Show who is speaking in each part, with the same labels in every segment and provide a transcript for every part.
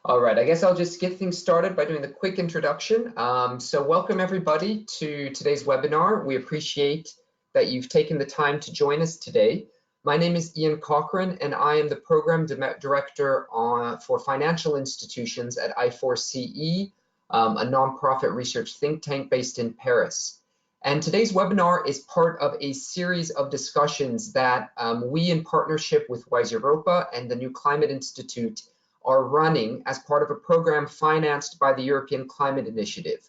Speaker 1: All right, I guess I'll just get things started by doing the quick introduction. So welcome everybody to today's webinar. We appreciate that you've taken the time to join us today. My name is Ian Cochran and I am the Program Director for Financial Institutions at I4CE, a nonprofit research think tank based in Paris. And today's webinar is part of a series of discussions that we, in partnership with Wise Europa and the New Climate Institute, are running as part of a program financed by the European Climate Initiative.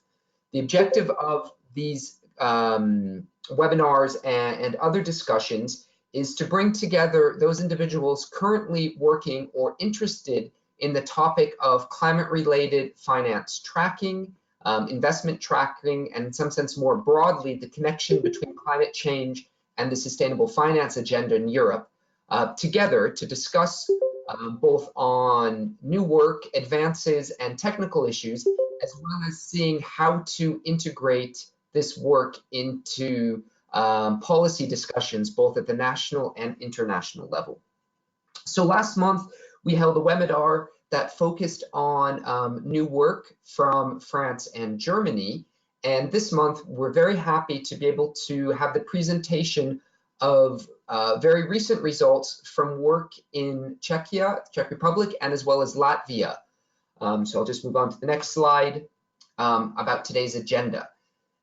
Speaker 1: The objective of these webinars and other discussions is to bring together those individuals currently working or interested in the topic of climate-related finance tracking, investment tracking, and in some sense more broadly, the connection between climate change and the sustainable finance agenda in Europe, together to discuss both on new work, advances, and technical issues, as well as seeing how to integrate this work into policy discussions, both at the national and international level. So last month, we held a webinar that focused on new work from France and Germany. And this month, we're very happy to be able to have the presentation of very recent results from work in Czechia, Czech Republic, and as well as Latvia. So I'll just move on to the next slide about today's agenda.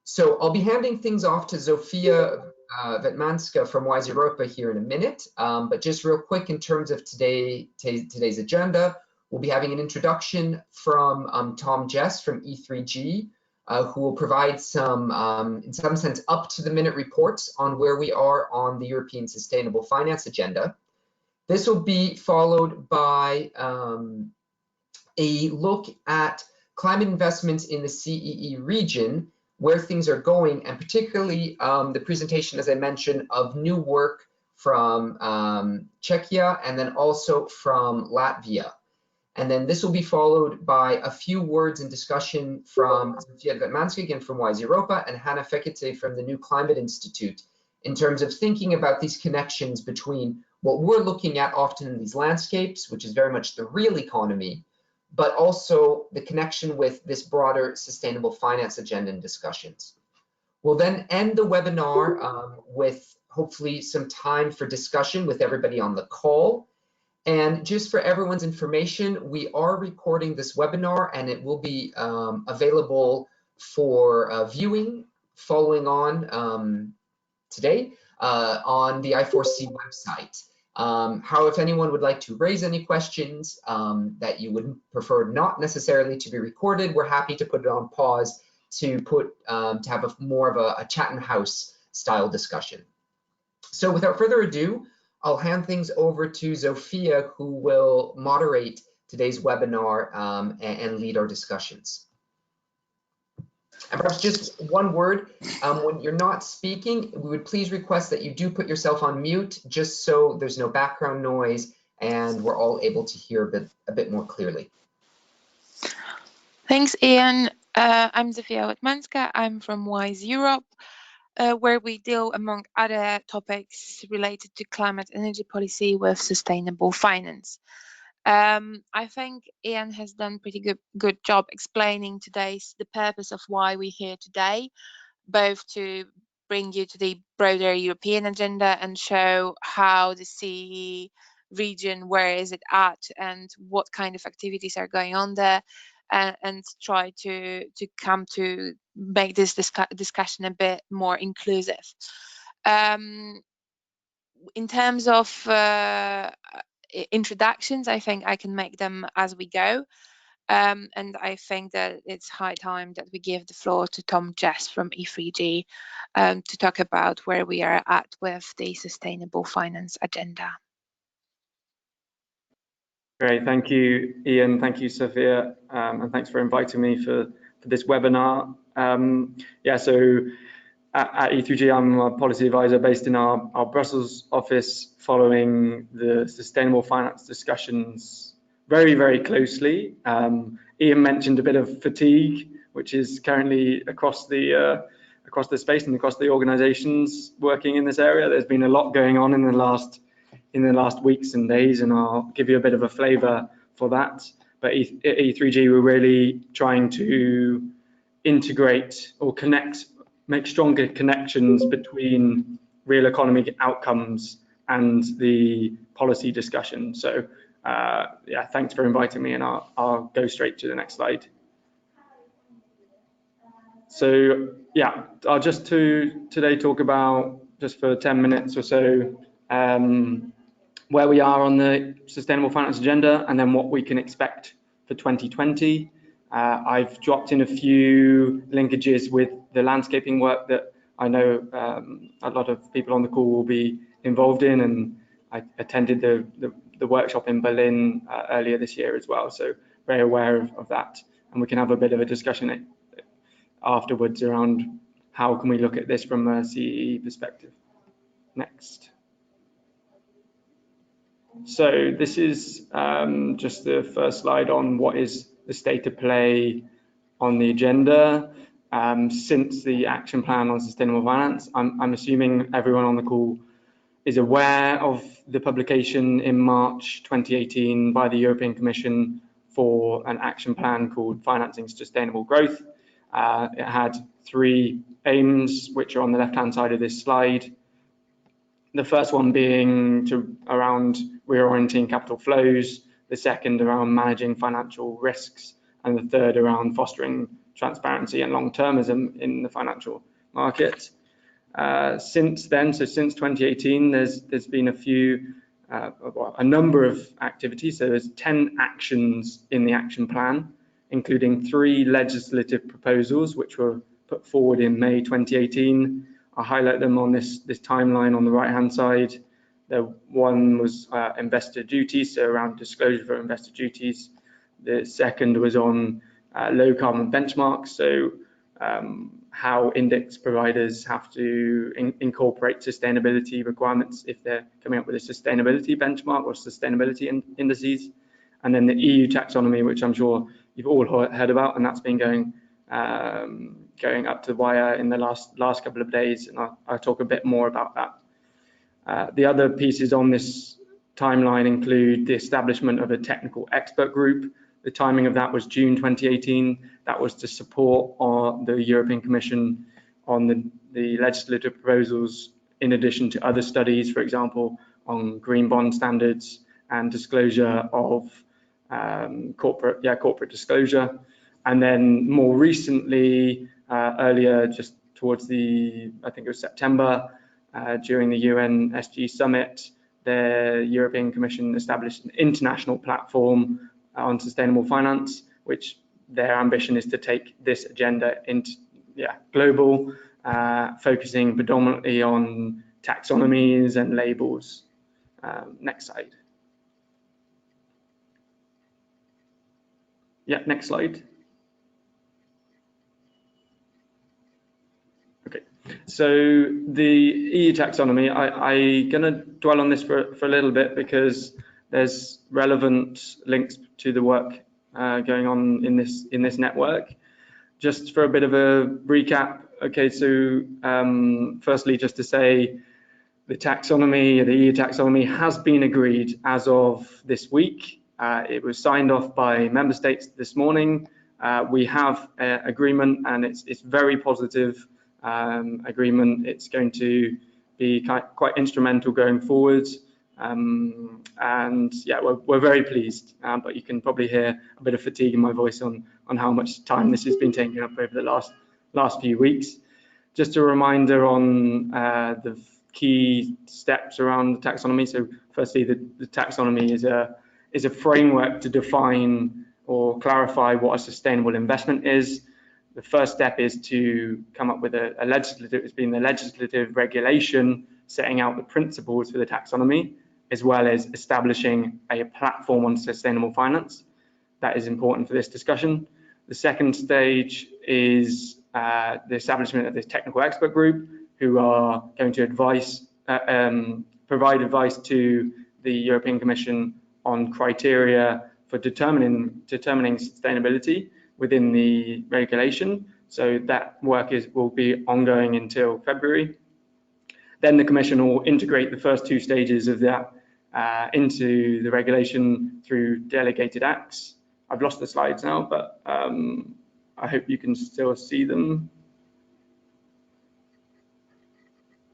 Speaker 1: So I'll be handing things off to Zofia Vetmanska from Wise Europa here in a minute, but just real quick in terms of today's agenda, we'll be having an introduction from Tom Jess from E3G, who will provide some, in some sense, up-to-the-minute reports on where we are on the European Sustainable Finance Agenda. This will be followed by a look at climate investments in the CEE region, where things are going, and particularly the presentation, as I mentioned, of new work from Czechia and then also from Latvia. And then this will be followed by a few words and discussion from Zofia Vetmanska, again from Wise Europa, and Hannah Fekete from the New Climate Institute, in terms of thinking about these connections between what we're looking at often in these landscapes, which is very much the real economy, but also the connection with this broader sustainable finance agenda and discussions. We'll then end the webinar with hopefully some time for discussion with everybody on the call. And just for everyone's information, we are recording this webinar and it will be available for viewing following on today on the I4C website. However, if anyone would like to raise any questions that you would prefer not necessarily to be recorded, we're happy to put it on pause to have more of a chat and house style discussion. So without further ado, I'll hand things over to Zofia, who will moderate today's webinar and lead our discussions. And perhaps just one word, when you're not speaking, we would please request that you do put yourself on mute, just so there's no background noise and we're all able to hear a bit more clearly.
Speaker 2: Thanks, Ian. I'm Zofia Vetmanska. I'm from Wise Europe, where we deal, among other topics related to climate energy policy, with sustainable finance. I think Ian has done pretty good job explaining the purpose of why we're here today, both to bring you to the broader European agenda and show how the CEE region, where is it at and what kind of activities are going on there, and try to come to make this discussion a bit more inclusive. In terms of introductions, I think I can make them as we go. And I think that it's high time that we give the floor to Tom Jess from E3G to talk about where we are at with the sustainable finance agenda.
Speaker 3: Great, thank you, Ian. Thank you, Zofia, and thanks for inviting me for this webinar. Yeah, so at E3G, I'm a policy advisor based in our Brussels office, following the sustainable finance discussions very, very closely. Ian mentioned a bit of fatigue, which is currently across the space and across the organisations working in this area. There's been a lot going on in the last weeks and days, and I'll give you a bit of a flavour for that. But at E3G, we're really trying to integrate or connect, make stronger connections between real economic outcomes and the policy discussion. So yeah, thanks for inviting me, and I'll go straight to the next slide. So yeah, I'll just today talk about, just for 10 minutes or so, where we are on the sustainable finance agenda and then what we can expect for 2020. I've dropped in a few linkages with the landscaping work that I know a lot of people on the call will be involved in, and I attended the workshop in Berlin earlier this year as well, so very aware of that, and we can have a bit of a discussion afterwards around how can we look at this from a CEE perspective. Next. So this is just the first slide on what is the state of play on the agenda since the action plan on sustainable finance. I'm assuming everyone on the call is aware of the publication in March 2018 by the European Commission for an action plan called Financing Sustainable Growth. It had 3 aims, which are on the left-hand side of this slide. The first one being around reorienting capital flows, the second around managing financial risks, and the third around fostering transparency and long-termism in the financial market. Since then, so since 2018, there's been a number of activities. So there's 10 actions in the action plan, including 3 legislative proposals which were put forward in May 2018. I'll highlight them on this timeline on the right-hand side. The one was investor duties, so around disclosure for investor duties. The second was on low carbon benchmarks, so how index providers have to incorporate sustainability requirements if they're coming up with a sustainability benchmark or sustainability indices. And then the EU taxonomy, which I'm sure you've all heard about, and that's been going up to the wire in the last couple of days, and I'll talk a bit more about that. The other pieces on this timeline include the establishment of a technical expert group. The timing of that was June 2018. That was to support the European Commission on the legislative proposals, in addition to other studies, for example, on green bond standards and disclosure of corporate disclosure. And then more recently, earlier, just towards I think it was September, during the UN SG summit, the European Commission established an international platform on sustainable finance, which their ambition is to take this agenda into global, focusing predominantly on taxonomies and labels. Next slide. Yeah, next slide. Okay, so the EU taxonomy, I'm going to dwell on this for a little bit because there's relevant links to the work going on in this network. Just for a bit of a recap, okay, so firstly, just to say the EU taxonomy has been agreed as of this week. It was signed off by member states this morning. We have an agreement, and it's very positive agreement. It's going to be quite instrumental going forwards. And yeah, we're very pleased, but you can probably hear a bit of fatigue in my voice on how much time this has been taking up over the last few weeks. Just a reminder on the key steps around the taxonomy. So firstly, the taxonomy is a framework to define or clarify what a sustainable investment is. The first step is to come up with the legislative regulation setting out the principles for the taxonomy, as well as establishing a platform on sustainable finance. That is important for this discussion. The second stage is the establishment of this technical expert group, who are going to provide advice to the European Commission on criteria for determining sustainability within the regulation. So that work will be ongoing until February. Then the Commission will integrate the first 2 stages of that into the regulation through delegated acts. I've lost the slides now, but I hope you can still see them.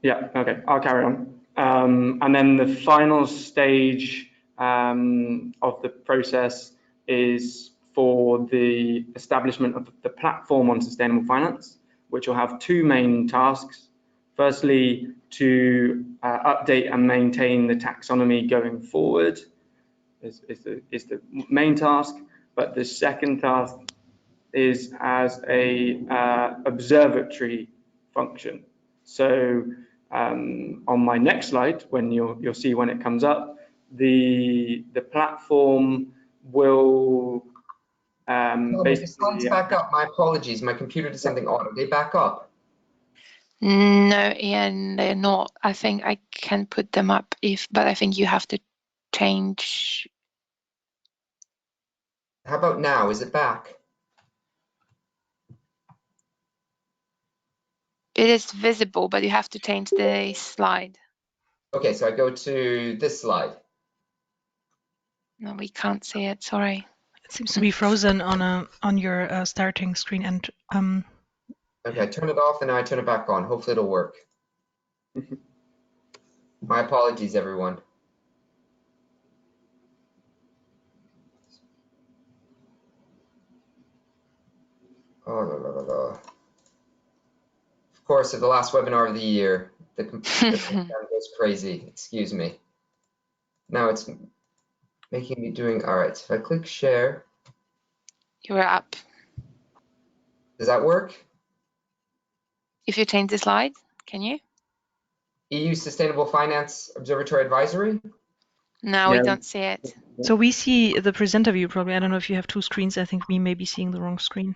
Speaker 3: Yeah, okay, I'll carry on. And then the final stage of the process is for the establishment of the platform on sustainable finance, which will have two main tasks. Firstly, to update and maintain the taxonomy going forward is the main task, but the second task is as a observatory function. So on my next slide, when you'll see when it comes up, the platform will
Speaker 1: The slides back up. My apologies. My computer did something odd. Are they back up?
Speaker 2: No, Ian, they're not. I think I can put them up but I think you have to change.
Speaker 1: How about now? Is it back?
Speaker 2: It is visible, but you have to change the slide.
Speaker 1: Okay, so I go to this slide.
Speaker 2: No, we can't see it. Sorry.
Speaker 4: It seems to be frozen on your starting screen. And
Speaker 1: Okay, I turn it off and now I turn it back on. Hopefully it'll work. My apologies, everyone. Oh, la, la, la, la. Of course, at the last webinar of the year, the computer goes crazy. Excuse me. Now it's making me doing, all right, so if I click share.
Speaker 2: You are up.
Speaker 1: Does that work?
Speaker 2: If you change the slide, can you?
Speaker 1: EU Sustainable Finance Observatory Advisory?
Speaker 2: No,
Speaker 3: Yeah.
Speaker 2: we don't see it.
Speaker 4: so we see the presenter view probably. I don't know if you have two screens. I think we may be seeing the wrong screen.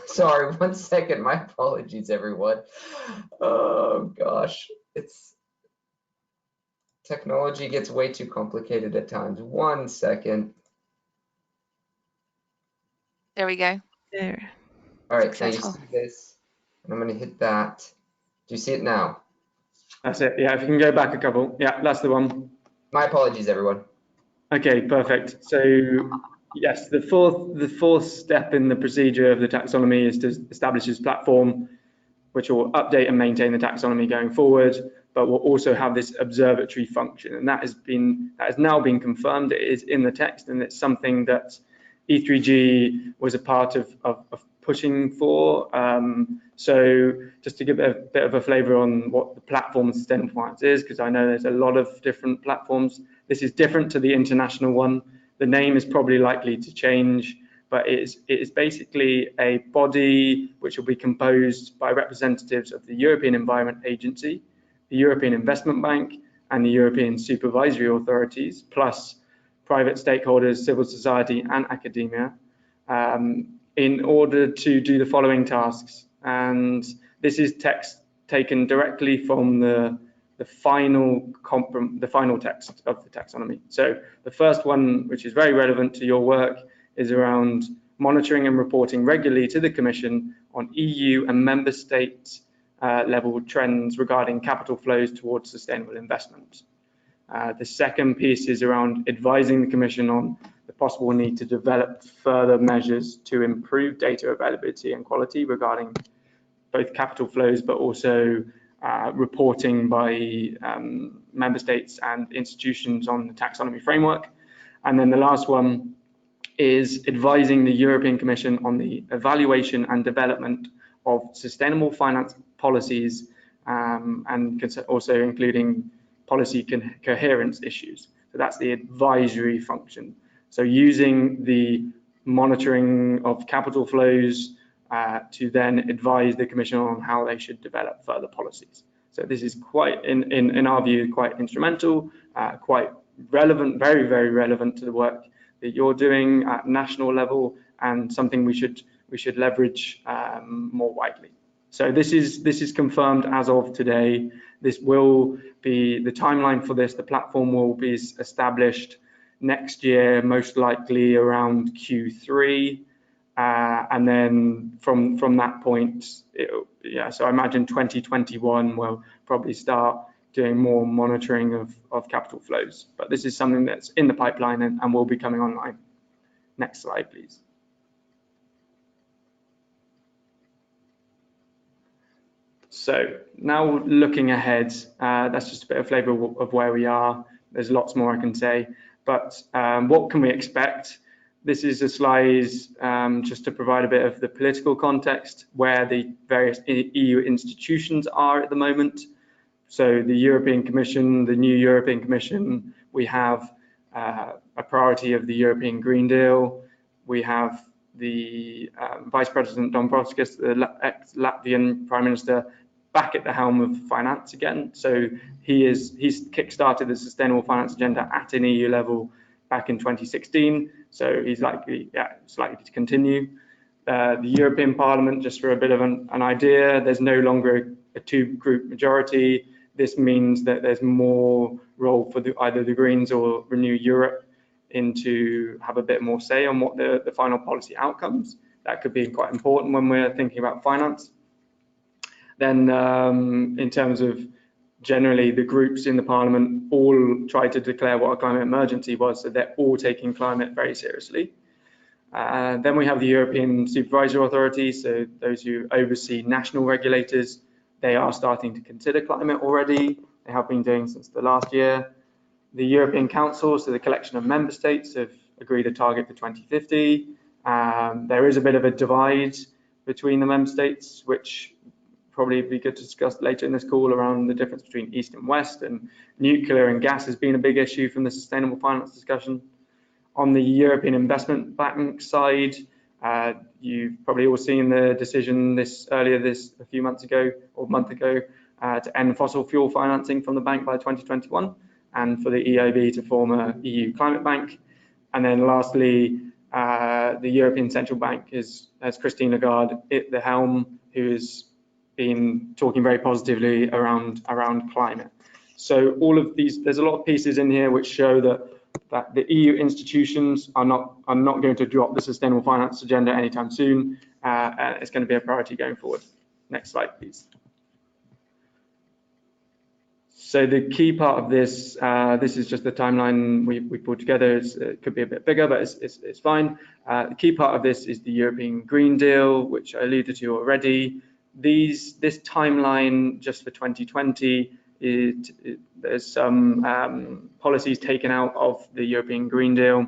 Speaker 1: Sorry, 1 second. My apologies, everyone. Oh gosh, technology gets way too complicated at times. 1 second.
Speaker 2: There we go.
Speaker 4: There.
Speaker 1: All right,
Speaker 2: Successful.
Speaker 1: now you see this, and I'm going to hit that. Do you see it now?
Speaker 3: That's it. Yeah, if you can go back a couple. Yeah, that's the one.
Speaker 1: My apologies, everyone.
Speaker 3: Okay, perfect. So yes, the fourth step in the procedure of the taxonomy is to establish this platform, which will update and maintain the taxonomy going forward, but will also have this observatory function, and that has now been confirmed. It is in the text, and it's something that E3G was a part of pushing for. So just to give a bit of a flavour on what the platform sustainable finance is, because I know there's a lot of different platforms. This is different to the international one. The name is probably likely to change, but it is basically a body which will be composed by representatives of the European Environment Agency, the European Investment Bank, and the European Supervisory Authorities, plus private stakeholders, civil society, and academia, in order to do the following tasks. And this is text taken directly from the final text of the taxonomy. So the first one, which is very relevant to your work, is around monitoring and reporting regularly to the Commission on EU and member state level trends regarding capital flows towards sustainable investment. The second piece is around advising the Commission on the possible need to develop further measures to improve data availability and quality regarding both capital flows, but also reporting by member states and institutions on the taxonomy framework. And then the last one is advising the European Commission on the evaluation and development of sustainable finance policies, and also including policy coherence issues. So that's the advisory function. So using the monitoring of capital flows to then advise the Commission on how they should develop further policies. So this is quite, in our view, quite instrumental, quite relevant, very, very relevant to the work that you're doing at national level, and something we should leverage more widely. So this is confirmed as of today. This will be the timeline for this. The platform will be established next year, most likely around Q3, and then from that point, so I imagine 2021 will probably start doing more monitoring of capital flows. But this is something that's in the pipeline and will be coming online. Next slide, please. So now looking ahead, that's just a bit of flavour of where we are. There's lots more I can say, but what can we expect? This is a slide just to provide a bit of the political context where the various EU institutions are at the moment. So the European Commission, the new European Commission, we have a priority of the European Green Deal. We have the Vice President Dombrovskis, the ex-Latvian Prime Minister, back at the helm of finance again. So he's kick-started the Sustainable Finance Agenda at an EU level back in 2016. So he's likely to continue. The European Parliament, just for a bit of an idea, there's no longer a two-group majority. This means that there's more role for either the Greens or Renew Europe to have a bit more say on what the final policy outcomes. That could be quite important when we're thinking about finance. Then in terms of generally the groups in the Parliament all tried to declare what a climate emergency was, so they're all taking climate very seriously. Then we have the European Supervisory Authority, so those who oversee national regulators. They are starting to consider climate already. They have been doing since the last year. The European Council, so the collection of member states, have agreed a target for 2050. There is a bit of a divide between the member states, which probably be good to discuss later in this call around the difference between East and West, and nuclear and gas has been a big issue from the sustainable finance discussion. On the European Investment Bank side, you've probably all seen the decision a few months ago or a month ago to end fossil fuel financing from the bank by 2021, and for the EIB to form a EU climate bank. And then lastly, the European Central Bank has Christine Lagarde at the helm, who has been talking very positively around climate. So all of these, there's a lot of pieces in here which show that the EU institutions are not going to drop the sustainable finance agenda anytime soon. It's going to be a priority going forward. Next slide, please. So the key part of this, this is just the timeline we pulled together. It could be a bit bigger, but it's fine. The key part of this is the European Green Deal, which I alluded to already. This timeline just for 2020, there's some policies taken out of the European Green Deal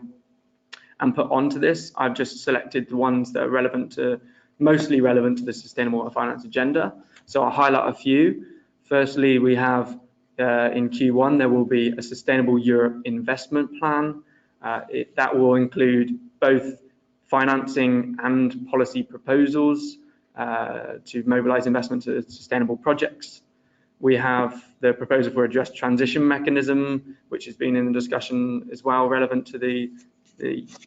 Speaker 3: and put onto this. I've just selected the ones that are mostly relevant to the sustainable finance agenda. So I'll highlight a few. Firstly, we have in Q1, there will be a Sustainable Europe Investment Plan. That will include both financing and policy proposals to mobilize investment to sustainable projects. We have the proposal for a just transition mechanism, which has been in the discussion as well, relevant to the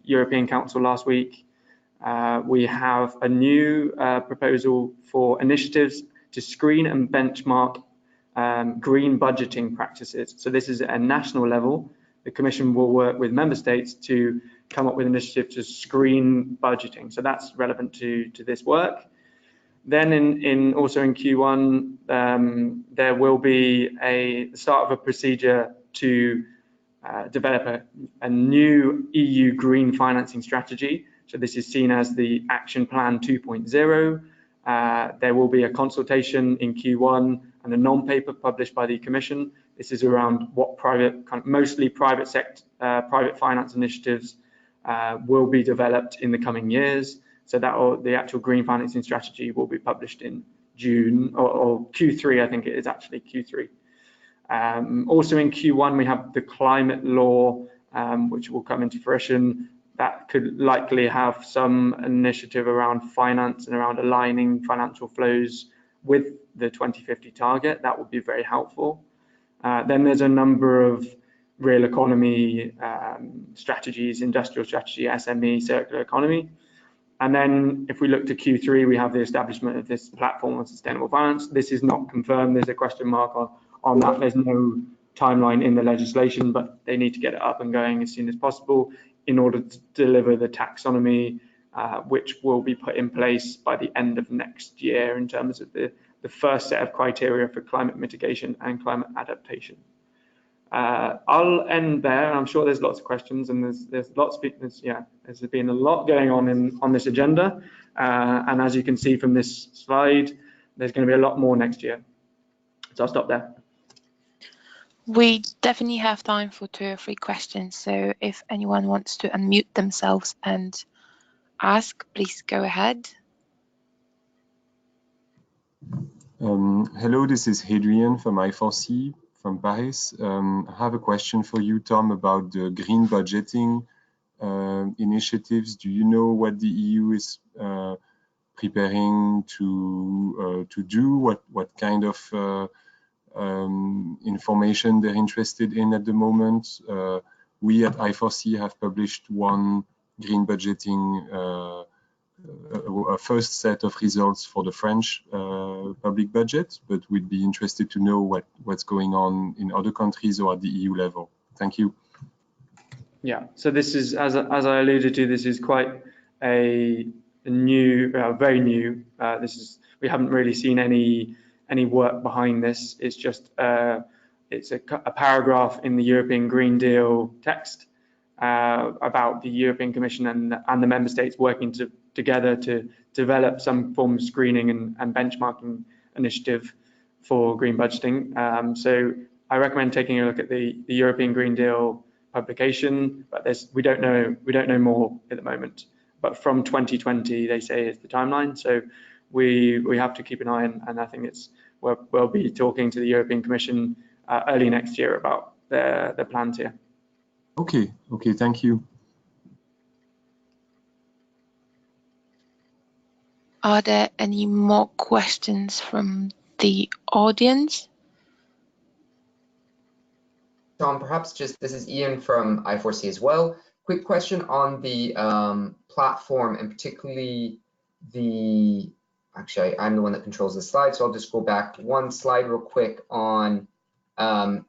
Speaker 3: European Council last week. We have a new proposal for initiatives to screen and benchmark green budgeting practices. So this is at a national level. The Commission will work with member states to come up with an initiative to screen budgeting. So that's relevant to this work. Then also in Q1, there will be the start of a procedure to develop a new EU green financing strategy. So this is seen as the Action Plan 2.0. There will be a consultation in Q1 and a non-paper published by the Commission. This is around what mostly private finance initiatives will be developed in the coming years. So the actual green financing strategy will be published in June or Q3, I think it is actually Q3. Also in Q1, we have the climate law, which will come into fruition. That could likely have some initiative around finance and around aligning financial flows with the 2050 target. That would be very helpful. Then there's a number of real economy strategies, industrial strategy, SME, circular economy. And then if we look to Q3, we have the establishment of this platform on sustainable finance. This is not confirmed. There's a question mark on that. There's no timeline in the legislation, but they need to get it up and going as soon as possible in order to deliver the taxonomy, which will be put in place by the end of next year in terms of the the first set of criteria for climate mitigation and climate adaptation. I'll end there. I'm sure there's lots of questions, and there's lots of there's been a lot going on this agenda, and as you can see from this slide, there's going to be a lot more next year. So I'll stop there.
Speaker 2: We definitely have time for 2 or 3 questions, so if anyone wants to unmute themselves and ask, please go ahead.
Speaker 5: Hello, this is Hadrian from I4C from Paris. I have a question for you, Tom, about the green budgeting initiatives. Do you know what the EU is preparing to do? What kind of information they're interested in at the moment? We at I4C have published one green budgeting a first set of results for the French public budget, but we'd be interested to know what's going on in other countries or at the EU level. Thank you.
Speaker 3: Yeah, so this is, as I alluded to, this is quite a new, very new. We haven't really seen any work behind this. It's just it's a paragraph in the European Green Deal text about the European Commission and the member states working together to develop some form of screening and benchmarking initiative for green budgeting. So I recommend taking a look at the European Green Deal publication, but we don't know more at the moment. But from 2020, they say is the timeline. So we have to keep an eye on, and I think we'll be talking to the European Commission early next year about their plans here.
Speaker 5: Okay, thank you.
Speaker 2: Are there any more questions from the audience?
Speaker 1: Tom, perhaps this is Ian from I4C as well. Quick question on the platform, and particularly actually I'm the one that controls the slide, so I'll just go back one slide real quick on how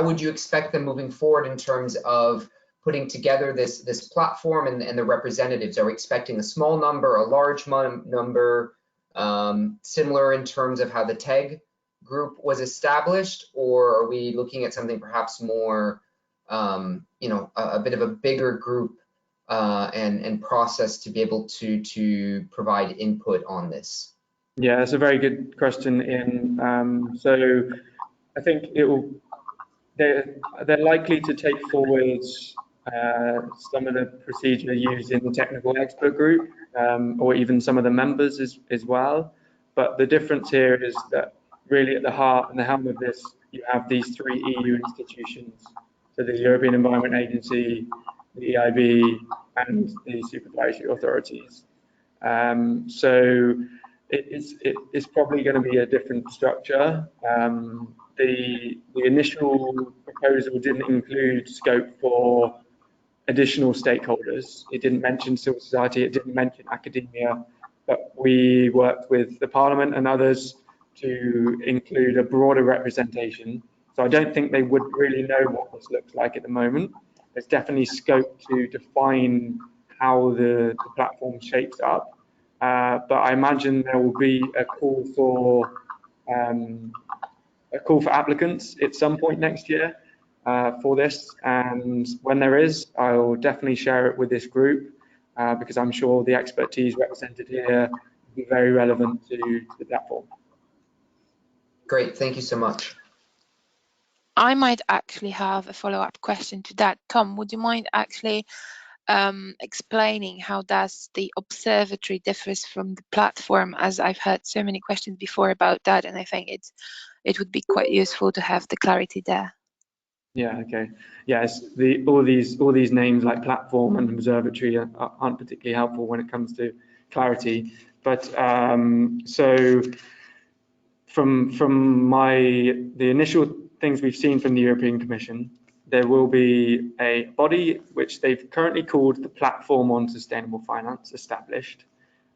Speaker 1: would you expect them moving forward in terms of putting together this platform and the representatives? Are we expecting a small number, a large number, similar in terms of how the TEG group was established, or are we looking at something perhaps more, a bit of a bigger group and process to be able to provide input on this?
Speaker 3: Yeah, that's a very good question, Ian. So I think they're likely to take forward some of the procedure used in the technical expert group, or even some of the members as well. But the difference here is that really at the heart and the helm of this, you have these 3 EU institutions. So the European Environment Agency, the EIB, and the supervisory authorities. So it's probably going to be a different structure. The initial proposal didn't include scope for additional stakeholders. It didn't mention civil society, it didn't mention academia, but we worked with the Parliament and others to include a broader representation. So I don't think they would really know what this looks like at the moment. There's definitely scope to define how the platform shapes up. But I imagine there will be a call for applicants at some point next year for this, and when there is, I will definitely share it with this group because I'm sure the expertise represented here will be very relevant to the platform.
Speaker 1: Great, thank you so much.
Speaker 2: I might actually have a follow-up question to that. Tom, would you mind actually explaining how does the observatory differs from the platform, as I've heard so many questions before about that, and I think it would be quite useful to have the clarity there. Yeah, okay. Yes, all these names like platform and observatory aren't particularly helpful when it comes to clarity. But so from the initial things we've seen from the European Commission, there will be a body which they've currently called the Platform on Sustainable Finance established.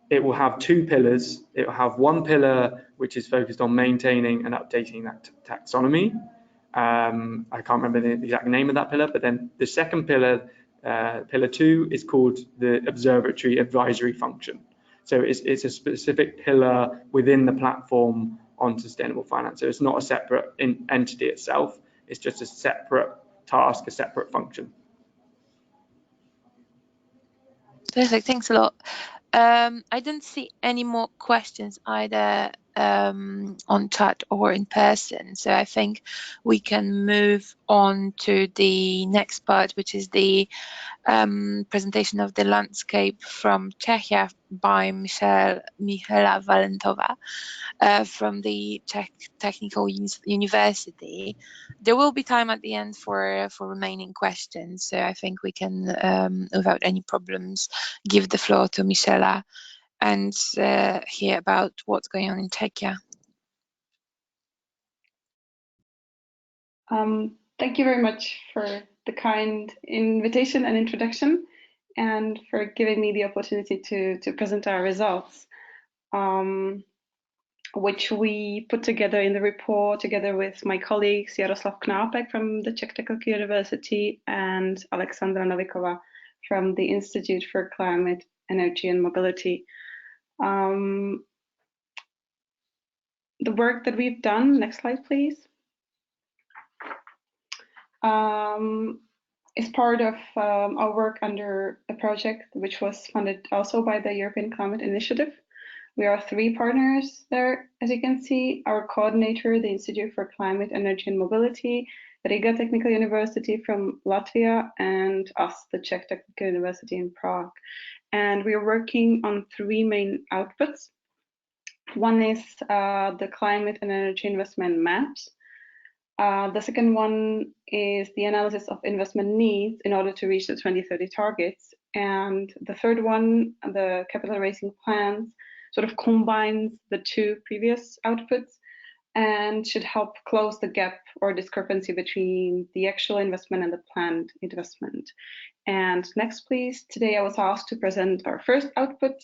Speaker 2: It will have 2 pillars. It will have one pillar which is focused on maintaining and updating that taxonomy. I can't remember the exact name of that pillar, but then the second pillar, pillar 2, is called the Observatory Advisory Function.
Speaker 3: So it's a specific pillar within the platform on sustainable finance. So it's not a separate entity itself. It's just a separate task, a separate function.
Speaker 2: Perfect, thanks a lot. I didn't see any more questions either on chat or in person, so I think we can move on to the next part, which is the presentation of the landscape from Czechia by Michaela Valentova from the Czech Technical University. There will be time at the end for remaining questions, so I think we can, without any problems, give the floor to Michaela and hear about what's going on in Czechia.
Speaker 6: Thank you very much for the kind invitation and introduction, and for giving me the opportunity to present our results, which we put together in the report together with my colleagues Jaroslav Knápek from the Czech Technical University and Alexandra Novikova from the Institute for Climate, Energy and Mobility. The work that we've done, next slide please, is part of our work under a project which was funded also by the European Climate Initiative. We are 3 partners there, as you can see. Our coordinator, the Institute for Climate, Energy and Mobility, Riga Technical University from Latvia, and us, the Czech Technical University in Prague. And we are working on 3 main outputs. One is the climate and energy investment maps. The second one is the analysis of investment needs in order to reach the 2030 targets. And the third one, the capital raising plans, sort of combines the 2 previous outputs and should help close the gap or discrepancy between the actual investment and the planned investment. And next, please. Today I was asked to present our first output,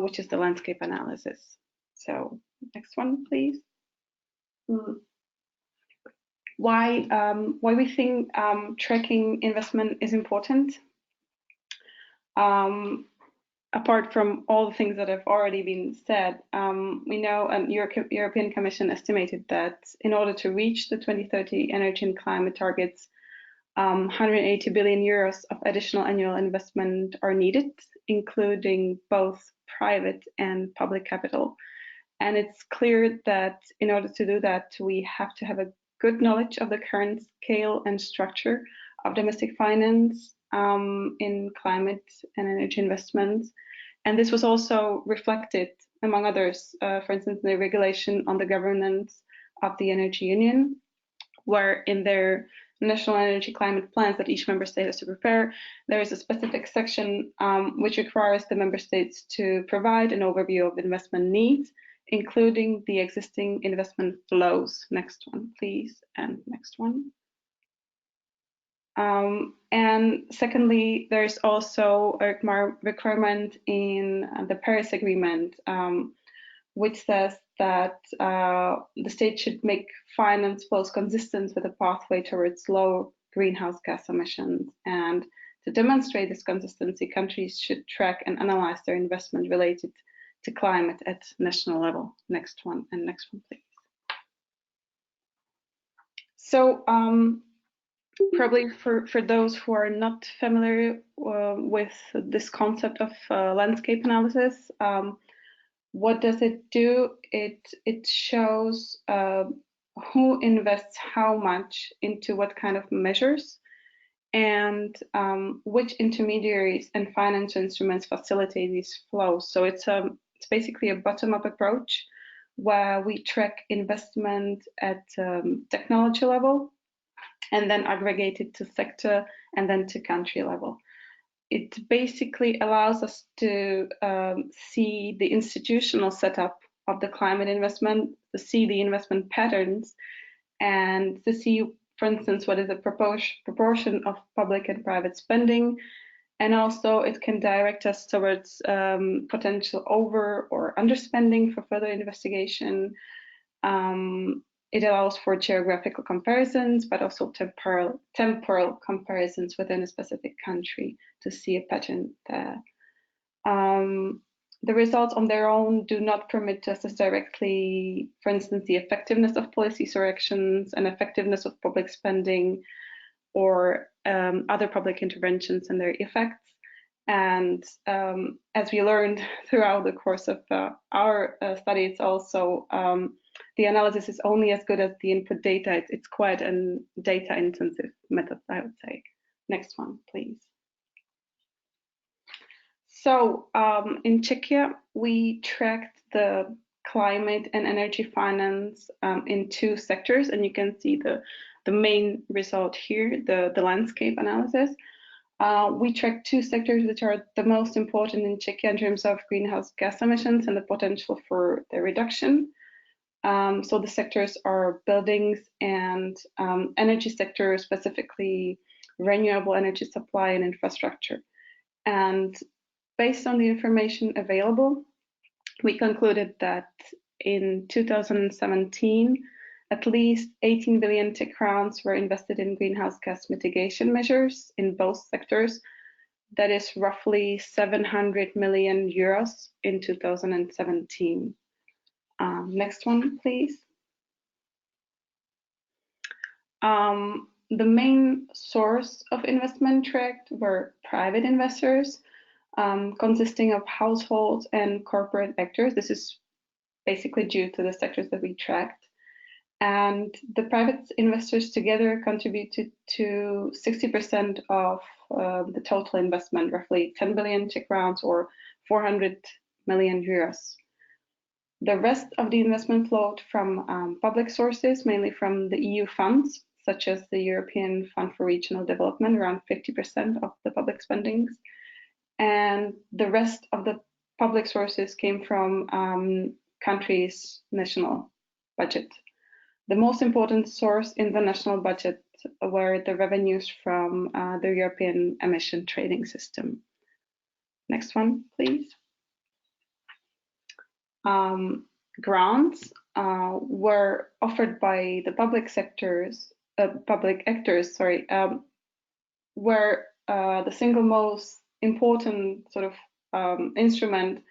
Speaker 6: which is the landscape analysis. So next one, please. Why we think tracking investment is important. Apart from all the things that have already been said, we know European Commission estimated that in order to reach the 2030 energy and climate targets, 180 billion euros of additional annual investment are needed, including both private and public capital. And it's clear that in order to do that, we have to have a good knowledge of the current scale and structure of domestic finance in climate and energy investments. And this was also reflected, among others, for instance, in the regulation on the governance of the Energy Union, where in their national energy climate plans that each member state has to prepare, there is a specific section which requires the member states to provide an overview of investment needs, including the existing investment flows. Next one, please, and next one. And secondly, there's also a requirement in the Paris Agreement, which says that the state should make finance flows consistent with a pathway towards low greenhouse gas emissions. And to demonstrate this consistency, countries should track and analyze their investment related to climate at national level. Next one, and next one, please. So probably for those who are not familiar with this concept of landscape analysis, what does it do? It shows who invests how much into what kind of measures, and which intermediaries and financial instruments facilitate these flows. So it's basically a bottom-up approach where we track investment at technology level and then aggregate it to sector and then to country level. It basically allows us to see the institutional setup of the climate investment, to see the investment patterns, and to see, for instance, what is the proportion of public and private spending. And also it can direct us towards potential over or underspending for further investigation. It allows for geographical comparisons, but also temporal comparisons within a specific country to see a pattern there. The results on their own do not permit to assess directly, for instance, the effectiveness of policies or actions and effectiveness of public spending or other public interventions and their effects. And as we learned throughout the course of our study, it's also the analysis is only as good as the input data. It's quite a data-intensive method, I would say. Next one, please. So in Czechia, we tracked the climate and energy finance in 2 sectors, and you can see the main result here, the landscape analysis. We tracked 2 sectors which are the most important in Czechia in terms of greenhouse gas emissions and the potential for their reduction. So the sectors are buildings and energy sector, specifically renewable energy supply and infrastructure. And based on the information available, we concluded that in 2017, at least 18 billion Czech crowns were invested in greenhouse gas mitigation measures in both sectors. That is roughly 700 million euros in 2017. Next one, please. The main source of investment tracked were private investors, consisting of households and corporate actors. This is basically due to the sectors that we tracked. And the private investors together contributed to 60% of the total investment, roughly 10 billion Czech crowns or 400 million euros. The rest of the investment flowed from public sources, mainly from the EU funds, such as the European Fund for Regional Development, around 50% of the public spendings. And the rest of the public sources came from countries' national budget. The most important source in the national budget were the revenues from the European emission trading system. Next one, please. Grants were offered by the public actors, were the single most important sort of instrument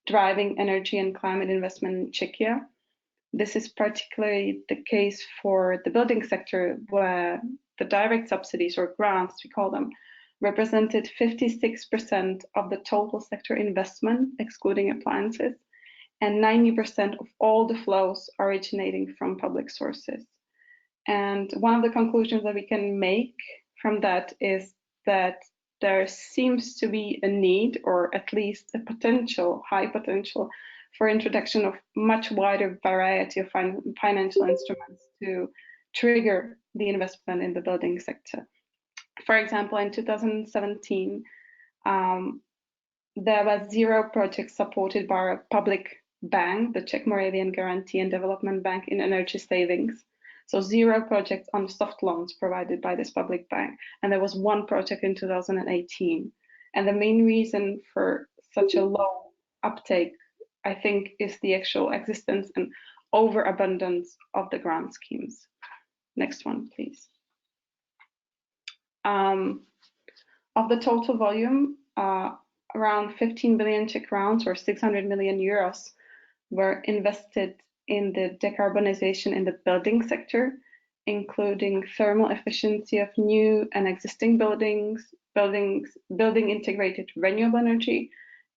Speaker 6: driving energy and climate investment in Czechia. This is particularly the case for the building sector, where the direct subsidies, or grants we call them, represented 56% of the total sector investment, excluding appliances, and 90% of all the flows originating from public sources. And one of the conclusions that we can make from that is that there seems to be a need, or at least a potential, high potential, for introduction of much wider variety of financial instruments to trigger the investment in the building sector. For example, in 2017, there was 0 projects supported by a public bank, the Czech Moravian Guarantee and Development Bank, in energy savings. So 0 projects on soft loans provided by this public bank. And there was 1 project in 2018. And the main reason for such a low uptake, I think, is the actual existence and overabundance of the grant schemes. Next one, please. Of the total volume, around 15 billion Czech crowns or 600 million euros were invested in the decarbonization in the building sector, including thermal efficiency of new and existing building integrated renewable energy,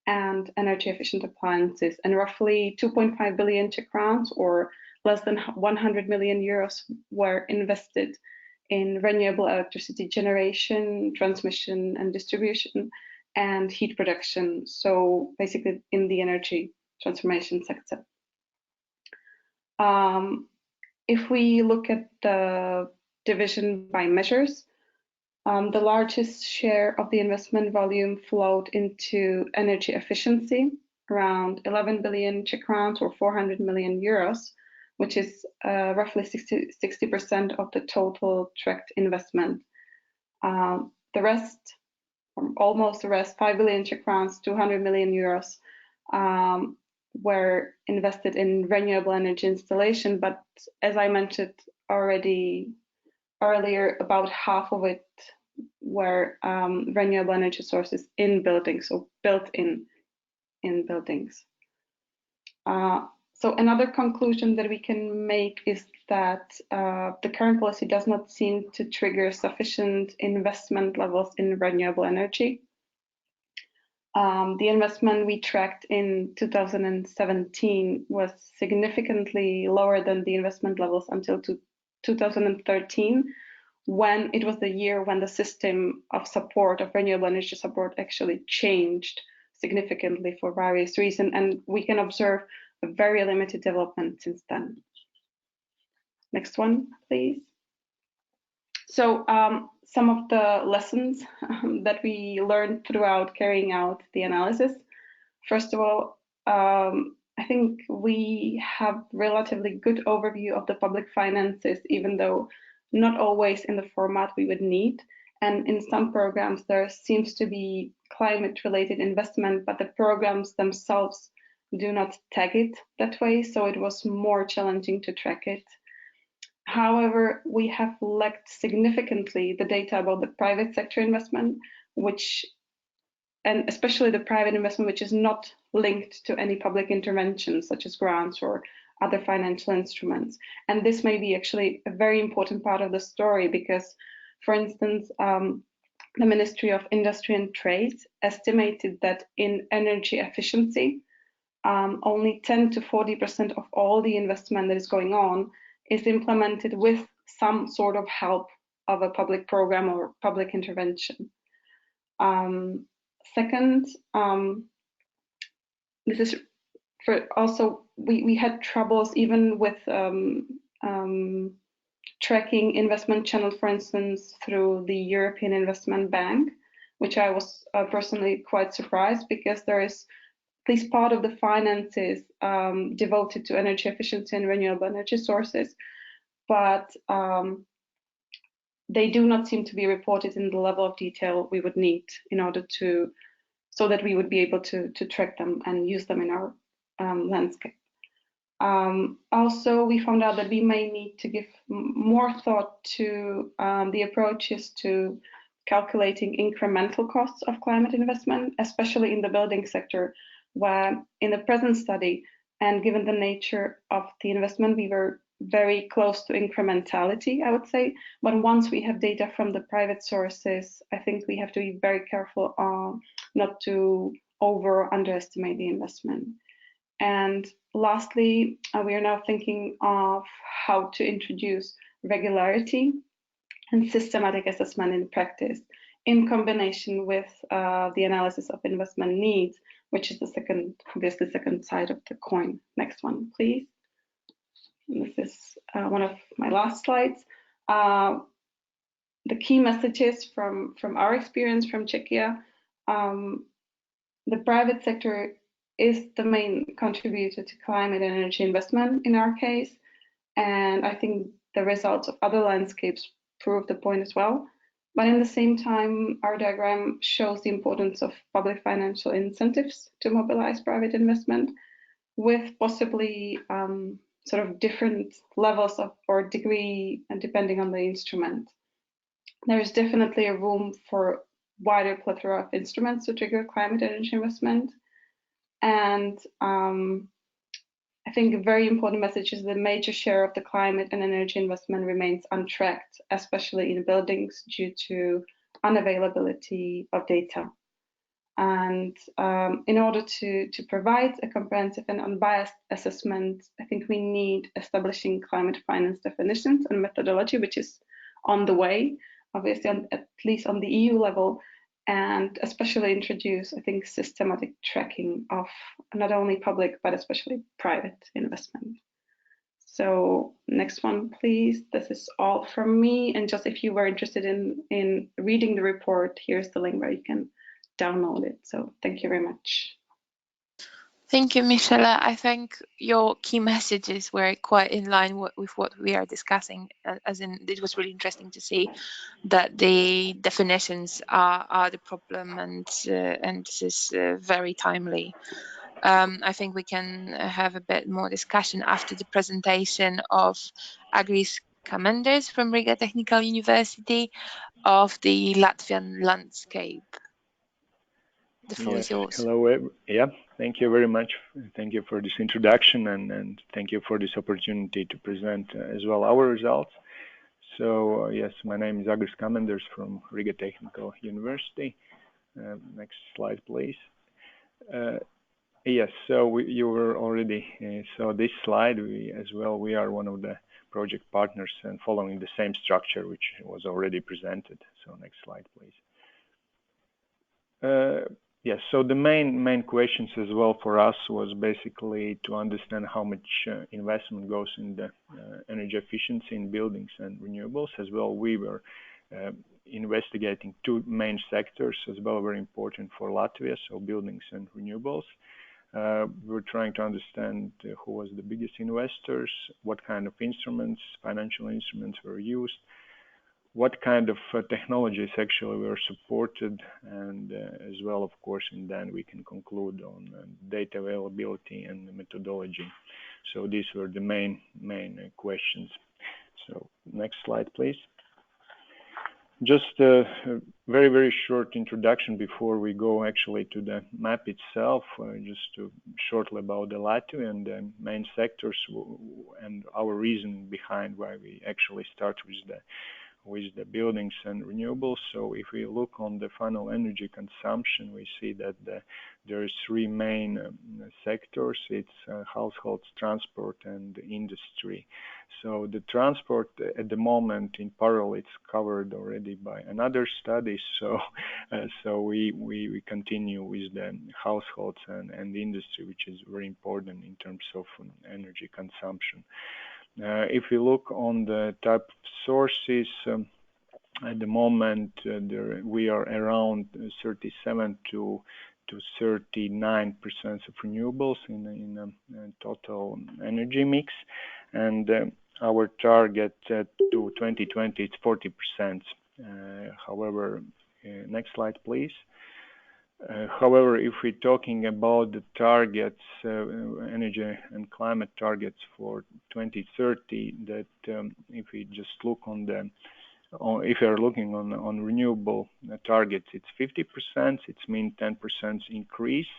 Speaker 6: and energy efficient appliances. And roughly 2.5 billion Czech crowns or less than 100 million euros were invested in renewable electricity generation, transmission and distribution, and heat production. So basically in the energy transformation sector. If we look at the division by measures, the largest share of the investment volume flowed into energy efficiency, around 11 billion Czech crowns or 400 million euros, which is roughly 60% of the total tracked investment. The rest, or almost the rest, 5 billion Czech crowns, 200 million euros, were invested in renewable energy installation. But as I mentioned already earlier, about half of it were renewable energy sources in buildings, so built in in buildings. So another conclusion that we can make is that the current policy does not seem to trigger sufficient investment levels in renewable energy. The investment we tracked in 2017 was significantly lower than the investment levels until 2013, when it was the year when the system of support, of renewable energy support, actually changed significantly for various reasons, and we can observe a very limited development since then. Next one, please. So some of the lessons that we learned throughout carrying out the analysis. First of all, I think we have relatively good overview of the public finances, even though not always in the format we would need. And in some programs, there seems to be climate-related investment, but the programs themselves do not tag it that way, so it was more challenging to track it. However, we have lacked significantly the data about the private sector investment, and especially the private investment which is not linked to any public intervention, such as grants or other financial instruments. And this may be actually a very important part of the story because, for instance, the Ministry of Industry and Trade estimated that in energy efficiency, only 10 to 40% of all the investment that is going on is implemented with some sort of help of a public program or public intervention. Second, this is for also, we had troubles even with tracking investment channel, for instance, through the European Investment Bank, which I was personally quite surprised because there is at least part of the finances devoted to energy efficiency and renewable energy sources, but they do not seem to be reported in the level of detail we would need in order to, so that we would be able to track them and use them in our landscape. Also, we found out that we may need to give more thought to the approaches to calculating incremental costs of climate investment, especially in the building sector, where in the present study, and given the nature of the investment, we were very close to incrementality, I would say. But once we have data from the private sources, I think we have to be very careful not to over or underestimate the investment. And lastly, we are now thinking of how to introduce regularity and systematic assessment in practice in combination with the analysis of investment needs, which is the second, obviously, second side of the coin. Next one, please. This is one of my last slides. The key messages from our experience from Czechia, the private sector is the main contributor to climate and energy investment in our case. And I think the results of other landscapes prove the point as well. But in the same time, our diagram shows the importance of public financial incentives to mobilize private investment with possibly sort of different levels of or degree and depending on the instrument. There is definitely a room for wider plethora of instruments to trigger climate energy investment. And I think a very important message is the major share of the climate and energy investment remains untracked, especially in buildings due to unavailability of data. And in order to provide a comprehensive and unbiased assessment, I think we need establishing climate finance definitions and methodology, which is on the way, obviously, at least on the EU level, and especially introduce, I think, systematic tracking of not only public, but especially private investment. So next one, please. This is all from me. And just if you were interested in reading the report, here's the link where you can download it. So thank you very much.
Speaker 2: Thank you, Michela. I think your key messages were quite in line with what we are discussing, as in it was really interesting to see that the definitions are the problem, and this is very timely. I think we can have a bit more discussion after the presentation of Agris Kamenders from Riga Technical University of the Latvian landscape. The floor is yours.
Speaker 7: Hello. Thank you very much. Thank you for this introduction and thank you for this opportunity to present as well our results. So yes, my name is Agris Kamenders from Riga Technical University. Next slide, please. Yes, so you were already saw this slide. We are one of the project partners and following the same structure which was already presented. So next slide, please. Yes, so the main questions as well for us was basically to understand how much investment goes in the energy efficiency in buildings and renewables. As well, we were investigating two main sectors as well, very important for Latvia, so buildings and renewables. We were trying to understand who was the biggest investors, what kind of instruments, financial instruments were used, what kind of technologies actually were supported, and as well, of course, and then we can conclude on data availability and the methodology. So these were the main questions. So next slide, please. Just a very short introduction before we go actually to the map itself, just to shortly about the Latvia and the main sectors and our reason behind why we actually start with the buildings and renewables. So if we look on the final energy consumption, we see that there is three main sectors. It's households, transport, and industry. So the transport at the moment in parallel, it's covered already by another study. So we continue with the households and the industry, which is very important in terms of energy consumption. If we look on the type of sources, at the moment we are around 37 to 39% of renewables in total energy mix, and our target to 2020 is 40%. However, next slide, please. However, if we're talking about the targets, energy and climate targets for 2030, that if we just look on the, if you're looking on renewable targets, it's 50%. It's mean 10% increase.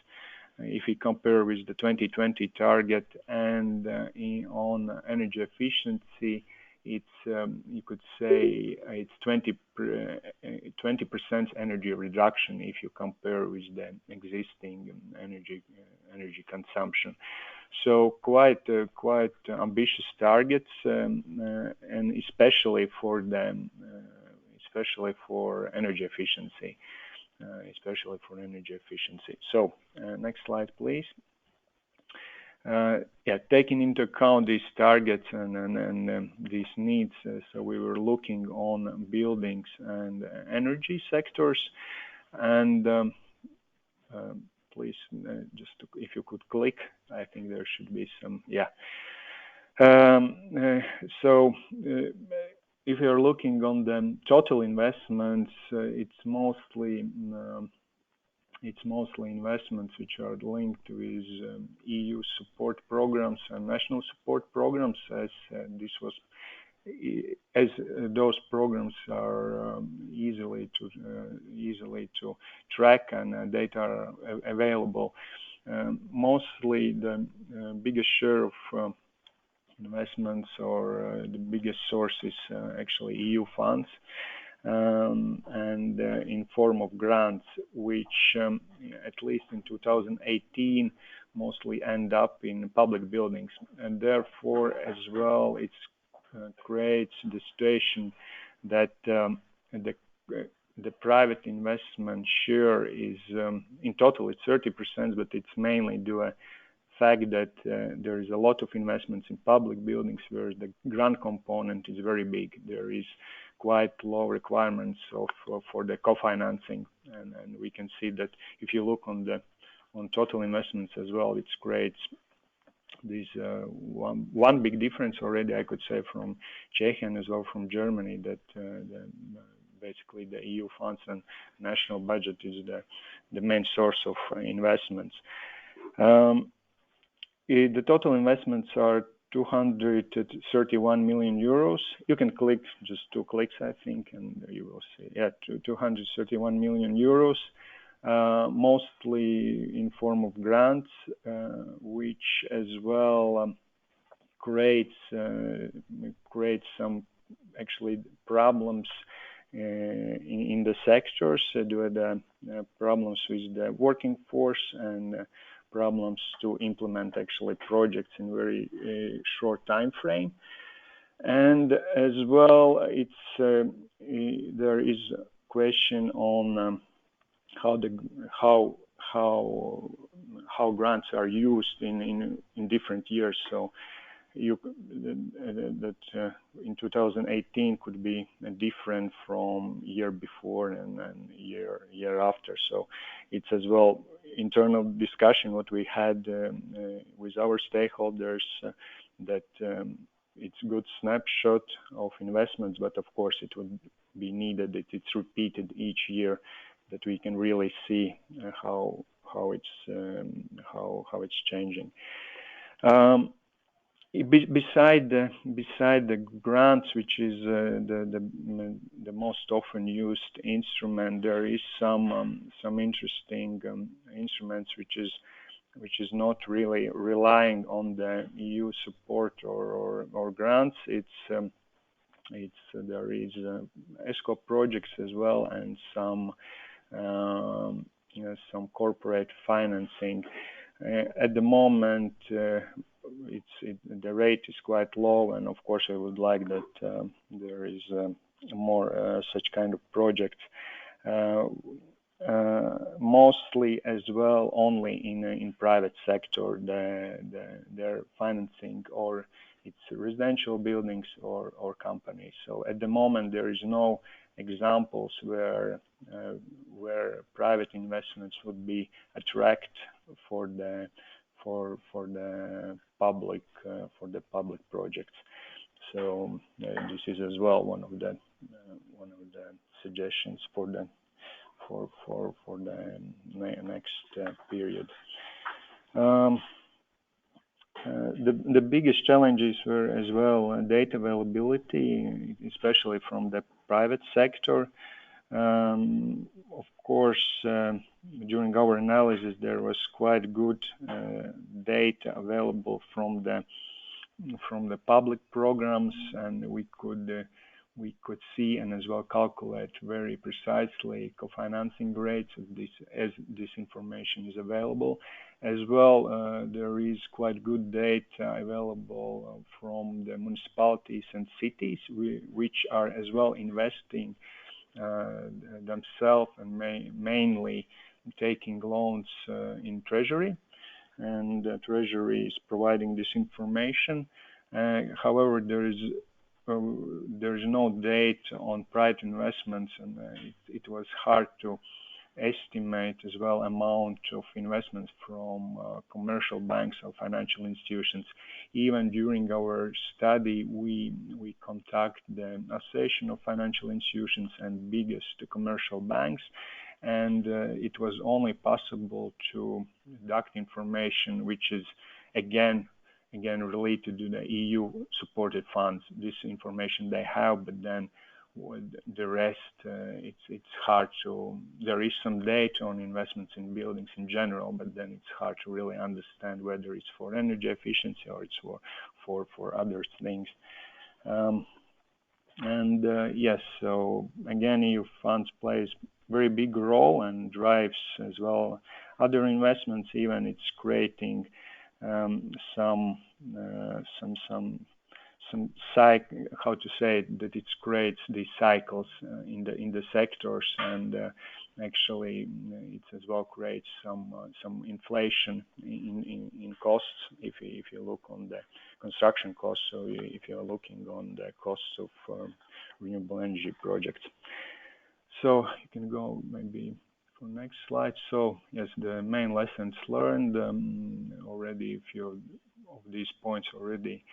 Speaker 7: If we compare with the 2020 target, and on energy efficiency, it's you could say it's 20% energy reduction if you compare with the existing energy consumption. So quite ambitious targets, and especially for energy efficiency. So next slide, please. Taking into account these targets and these needs, so we were looking on buildings and energy sectors, and please just if you could click, I think there should be some, so if you're looking on the total investments, it's mostly investments which are linked with EU support programs and national support programs, as those programs are easily to track and data are available. Mostly the biggest share of investments or the biggest source is actually EU funds. And in form of grants, which at least in 2018 mostly end up in public buildings, and therefore as well it creates the situation that the private investment share is in total it's 30%, but it's mainly due to fact that there is a lot of investments in public buildings where the grant component is very big. There is quite low requirements for the co-financing, and we can see that if you look on total investments as well, it creates this one big difference already, I could say, from Czechia and as well from Germany, that basically the EU funds and national budget is the main source of investments. The total investments are 231 million euros. You can click just 2 clicks, I think, and you will see. 231 million euros. mostly in form of grants, which as well creates some actually problems in the sectors due to the problems with the working force and problems to implement actually projects in very short time frame. And as well, there is a question on how grants are used in different years. So that in 2018 could be different from year before and year after. So it's as well internal discussion what we had with our stakeholders that it's good snapshot of investments, but of course it would be needed that it's repeated each year, that we can really see how it's changing. Beside the grants, which is the most often used instrument, there is some interesting instruments which is not really relying on the EU support or grants. There is ESCO projects as well, and some corporate financing. At the moment, the rate is quite low, and of course I would like that there is more such kind of projects. Mostly as well only in private sector, their financing, or it's residential buildings or companies. So at the moment there is no examples where private investments would be attract for the public projects. So this is as well one of the suggestions for the next period. The biggest challenges were as well data availability, especially from the private sector. Of course, during our analysis, there was quite good data available from the public programs, and we could see and as well calculate very precisely co-financing rates as this information is available. As well, there is quite good data available from the municipalities and cities, which are as well investing themselves and mainly taking loans in Treasury, and Treasury is providing this information. However, there is no data on private investments, and it was hard to estimate as well amount of investments from commercial banks or financial institutions. Even during our study, we contact the Association of Financial Institutions and biggest commercial banks, and it was only possible to deduct information which is again related to the EU supported funds. This information they have, but then the rest, it's hard to. There is some data on investments in buildings in general, but then it's hard to really understand whether it's for energy efficiency or it's for other things. Yes, so again, EU funds plays very big role and drives as well other investments. Even it's creating some how to say it, that it creates these cycles in the sectors, and actually it as well creates some inflation in costs if you look on the construction costs. So if you're looking on the costs of renewable energy projects. So you can go maybe for next slide. So yes, the main lessons learned already. A few of these points already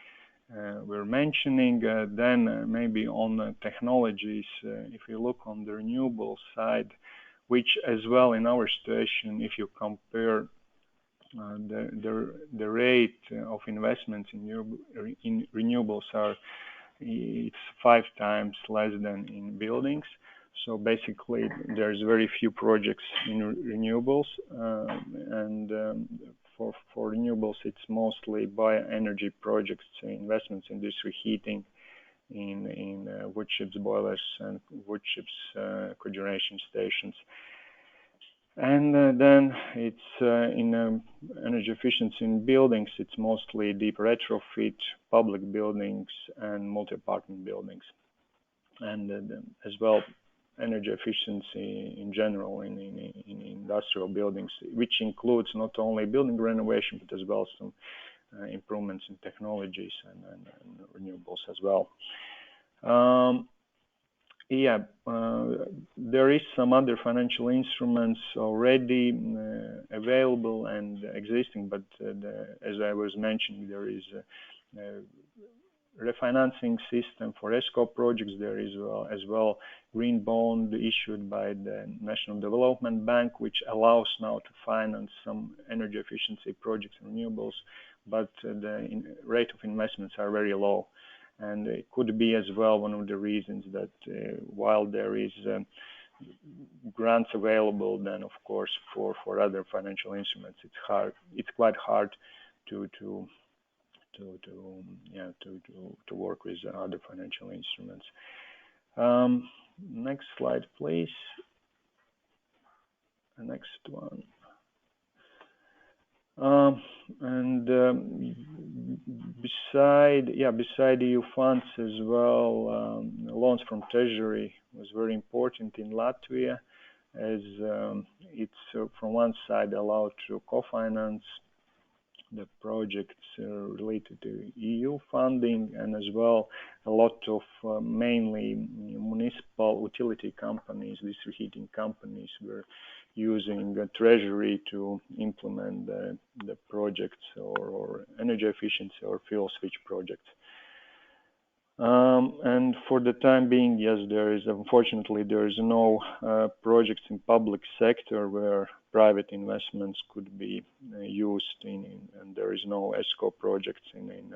Speaker 7: we're mentioning. Then maybe on technologies, if you look on the renewable side, which as well in our situation, if you compare the rate of investments in renewables it's 5 times less than in buildings. So basically, there's very few projects in renewables, and for renewables, it's mostly bioenergy projects, investments in district heating, in wood chips boilers and wood chips cogeneration stations. And then it's in energy efficiency in buildings, it's mostly deep retrofit, public buildings, and multi-apartment buildings. And as well, energy efficiency in general in industrial buildings, which includes not only building renovation, but as well some improvements in technologies and renewables as well. There is some other financial instruments already available and existing, but as I was mentioning, there is a refinancing system for ESCO projects. There is as well green bond issued by the National Development Bank, which allows now to finance some energy efficiency projects and renewables, but the rate of investments are very low. And it could be as well one of the reasons that while there is grants available, then of course for other financial instruments, it's quite hard to work with other financial instruments. Next slide, please. The next one. Beside EU funds as well, loans from Treasury was very important in Latvia, as it's from one side allowed to co-finance the projects related to EU funding, and as well a lot of mainly municipal utility companies, district heating companies, were using Treasury to implement the projects or energy efficiency or fuel switch projects. And for the time being, yes, unfortunately there is no projects in public sector where private investments could be used and there is no ESCO projects in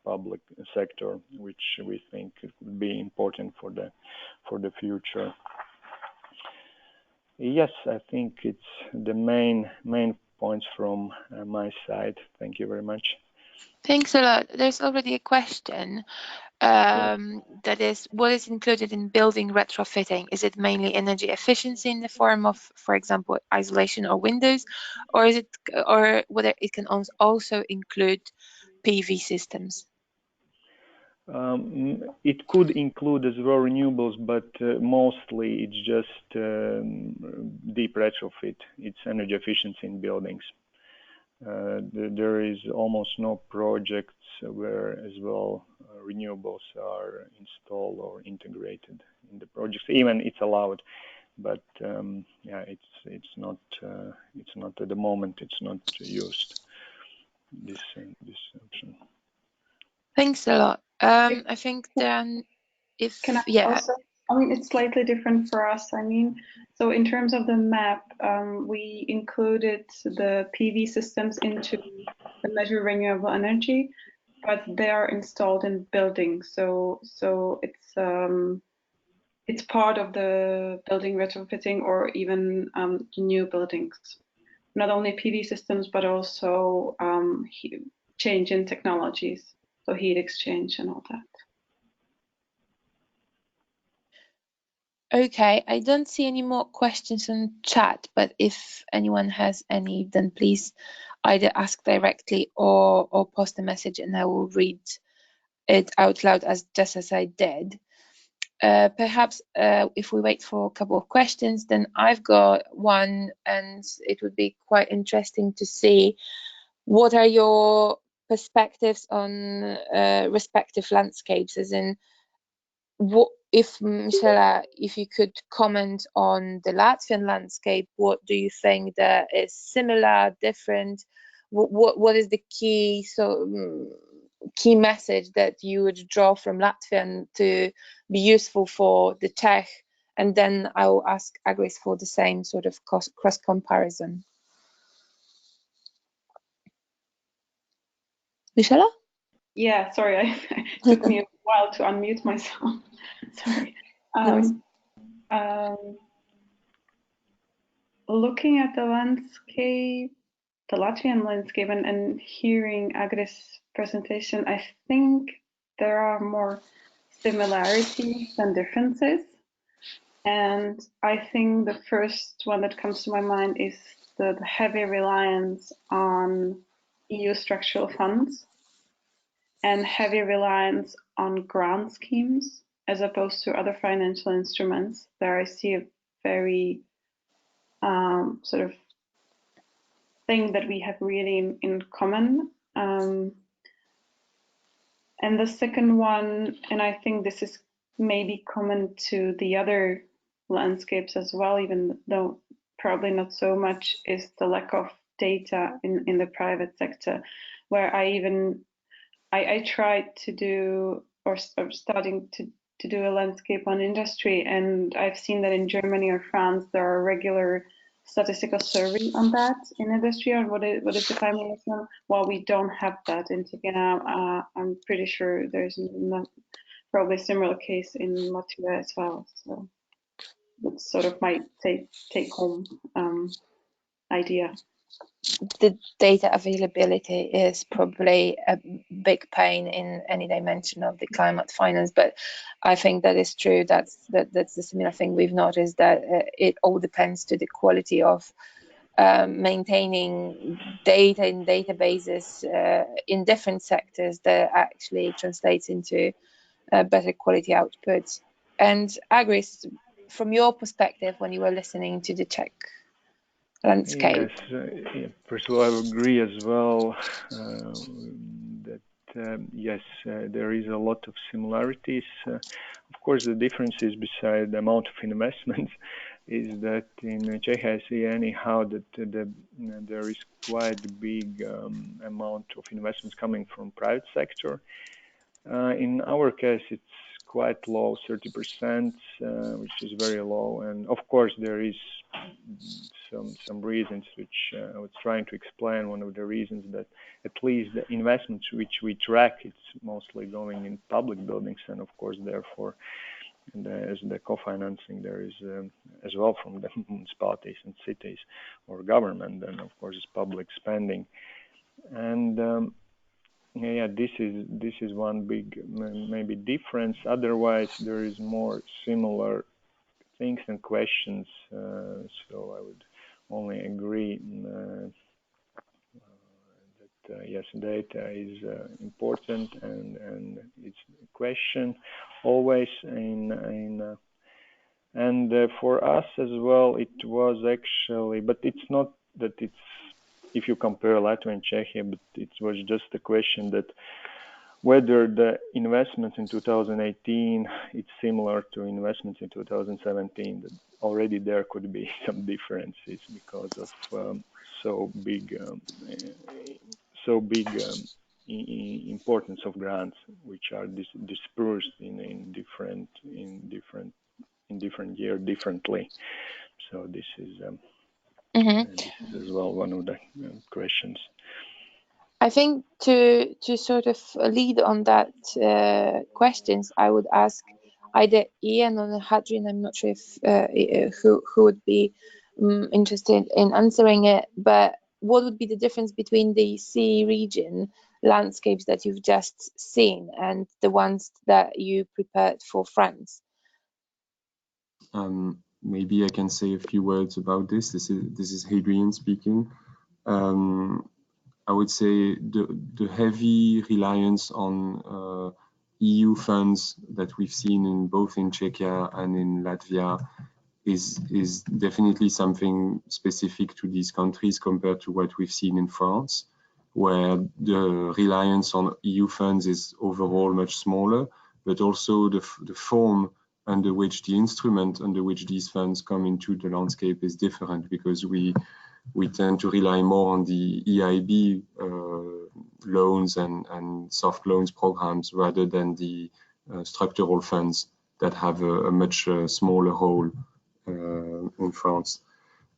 Speaker 7: public sector, which we think would be important for the future. Yes, I think it's the main points from my side. Thank you very much.
Speaker 2: Thanks a lot. There's already a question. That is, what is included in building retrofitting? Is it mainly energy efficiency in the form of, for example, isolation or windows, or whether it can also include PV systems?
Speaker 7: It could include as well renewables, but mostly it's just deep retrofit. It's energy efficiency in buildings. There is almost no projects where as well renewables are installed or integrated in the projects. Even it's allowed, but it's not at the moment. It's not used, this option.
Speaker 2: Thanks a lot. I think then
Speaker 6: Also, it's slightly different for us. So in terms of the map, we included the PV systems into the measure renewable energy, but they are installed in buildings. So it's part of the building retrofitting or even new buildings. Not only PV systems, but also change in technologies, so heat exchange and all that.
Speaker 2: Okay, I don't see any more questions in chat, but if anyone has any, then please either ask directly or post a message and I will read it out loud just as I did. Perhaps if we wait for a couple of questions, then I've got one, and it would be quite interesting to see what are your perspectives on respective landscapes, as in what if, Michela, if you could comment on the Latvian landscape, what do you think that is similar, different? What is the key key message that you would draw from Latvian to be useful for the Czech? And then I will ask Agris for the same sort of cross comparison. Michela?
Speaker 6: Yeah, sorry, it took me a while to unmute myself. Sorry. Looking at the landscape, the Latvian landscape, and hearing Agris' presentation, I think there are more similarities than differences. And I think the first one that comes to my mind is the heavy reliance on EU structural funds and heavy reliance on grant schemes as opposed to other financial instruments. There I see a very sort of thing that we have really in common. And the second one, and I think this is maybe common to the other landscapes as well, even though probably not so much, is the lack of data in the private sector, where I tried to do, or starting to do a landscape on industry, and I've seen that in Germany or France there are regular statistical survey on that in industry on what is the climate investment. While we don't have that in Ticana, I'm pretty sure there's not, probably a similar case in Latvia as well. So that's sort of my take home idea.
Speaker 2: The data availability is probably a big pain in any dimension of the climate finance, but I think that is true. That's the similar thing we've noticed, that it all depends to the quality of maintaining data in databases in different sectors that actually translates into better quality outputs. And Agris, from your perspective, when you were listening to the Czech landscape.
Speaker 7: Yes, first of all, I agree as well that yes, there is a lot of similarities. Of course, the differences beside the amount of investments is that in Czechia, I see anyhow that there is quite a big amount of investments coming from private sector. In our case, it's quite low, 30%, which is very low. And of course, there is some reasons which I was trying to explain. One of the reasons that at least the investments which we track, it's mostly going in public buildings, and of course, therefore, as the co-financing, there is as well from the municipalities and cities or government, and of course, it's public spending. And yeah, this is one big maybe difference. Otherwise, there is more similar things and questions. So I would only agree that yes, data is important, and it's a question always and for us as well. It was actually, but it's not that it's. If you compare Latvia and Czechia, but it was just a question that whether the investments in 2018 it's similar to investments in 2017. That already there could be some differences because of so big importance of grants, which are dispersed in different year differently. So this is. This is as well one of the questions.
Speaker 2: I think to sort of lead on that questions, I would ask either Ian or Hadrian. I'm not sure if who would be interested in answering it. But what would be the difference between the CEE region landscapes that you've just seen and the ones that you prepared for France?
Speaker 5: Maybe I can say a few words about this. This is Hadrian speaking. I would say the heavy reliance on EU funds that we've seen both in Czechia and in Latvia is definitely something specific to these countries compared to what we've seen in France, where the reliance on EU funds is overall much smaller, but also the form under which the instrument under which these funds come into the landscape is different, because we tend to rely more on the EIB loans and soft loans programs rather than the structural funds that have a much smaller role in France.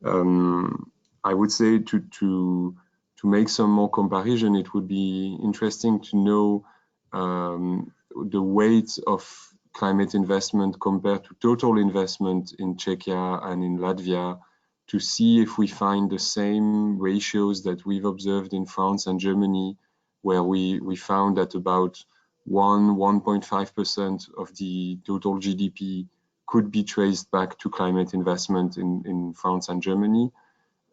Speaker 5: I would say to make some more comparison, it would be interesting to know the weight of climate investment compared to total investment in Czechia and in Latvia to see if we find the same ratios that we've observed in France and Germany, where we found that about 1.5% of the total GDP could be traced back to climate investment in France and Germany.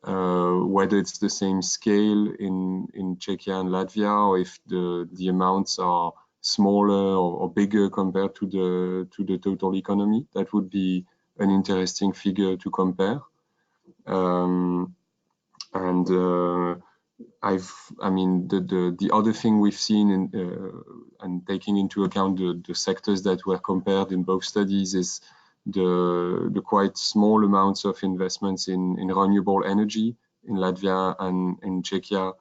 Speaker 5: Whether it's the same scale in Czechia and Latvia, or if the amounts are smaller or bigger compared to the total economy, that would be an interesting figure to compare. The other thing we've seen and taking into account the sectors that were compared in both studies is the quite small amounts of investments in renewable energy in Latvia and in Czechia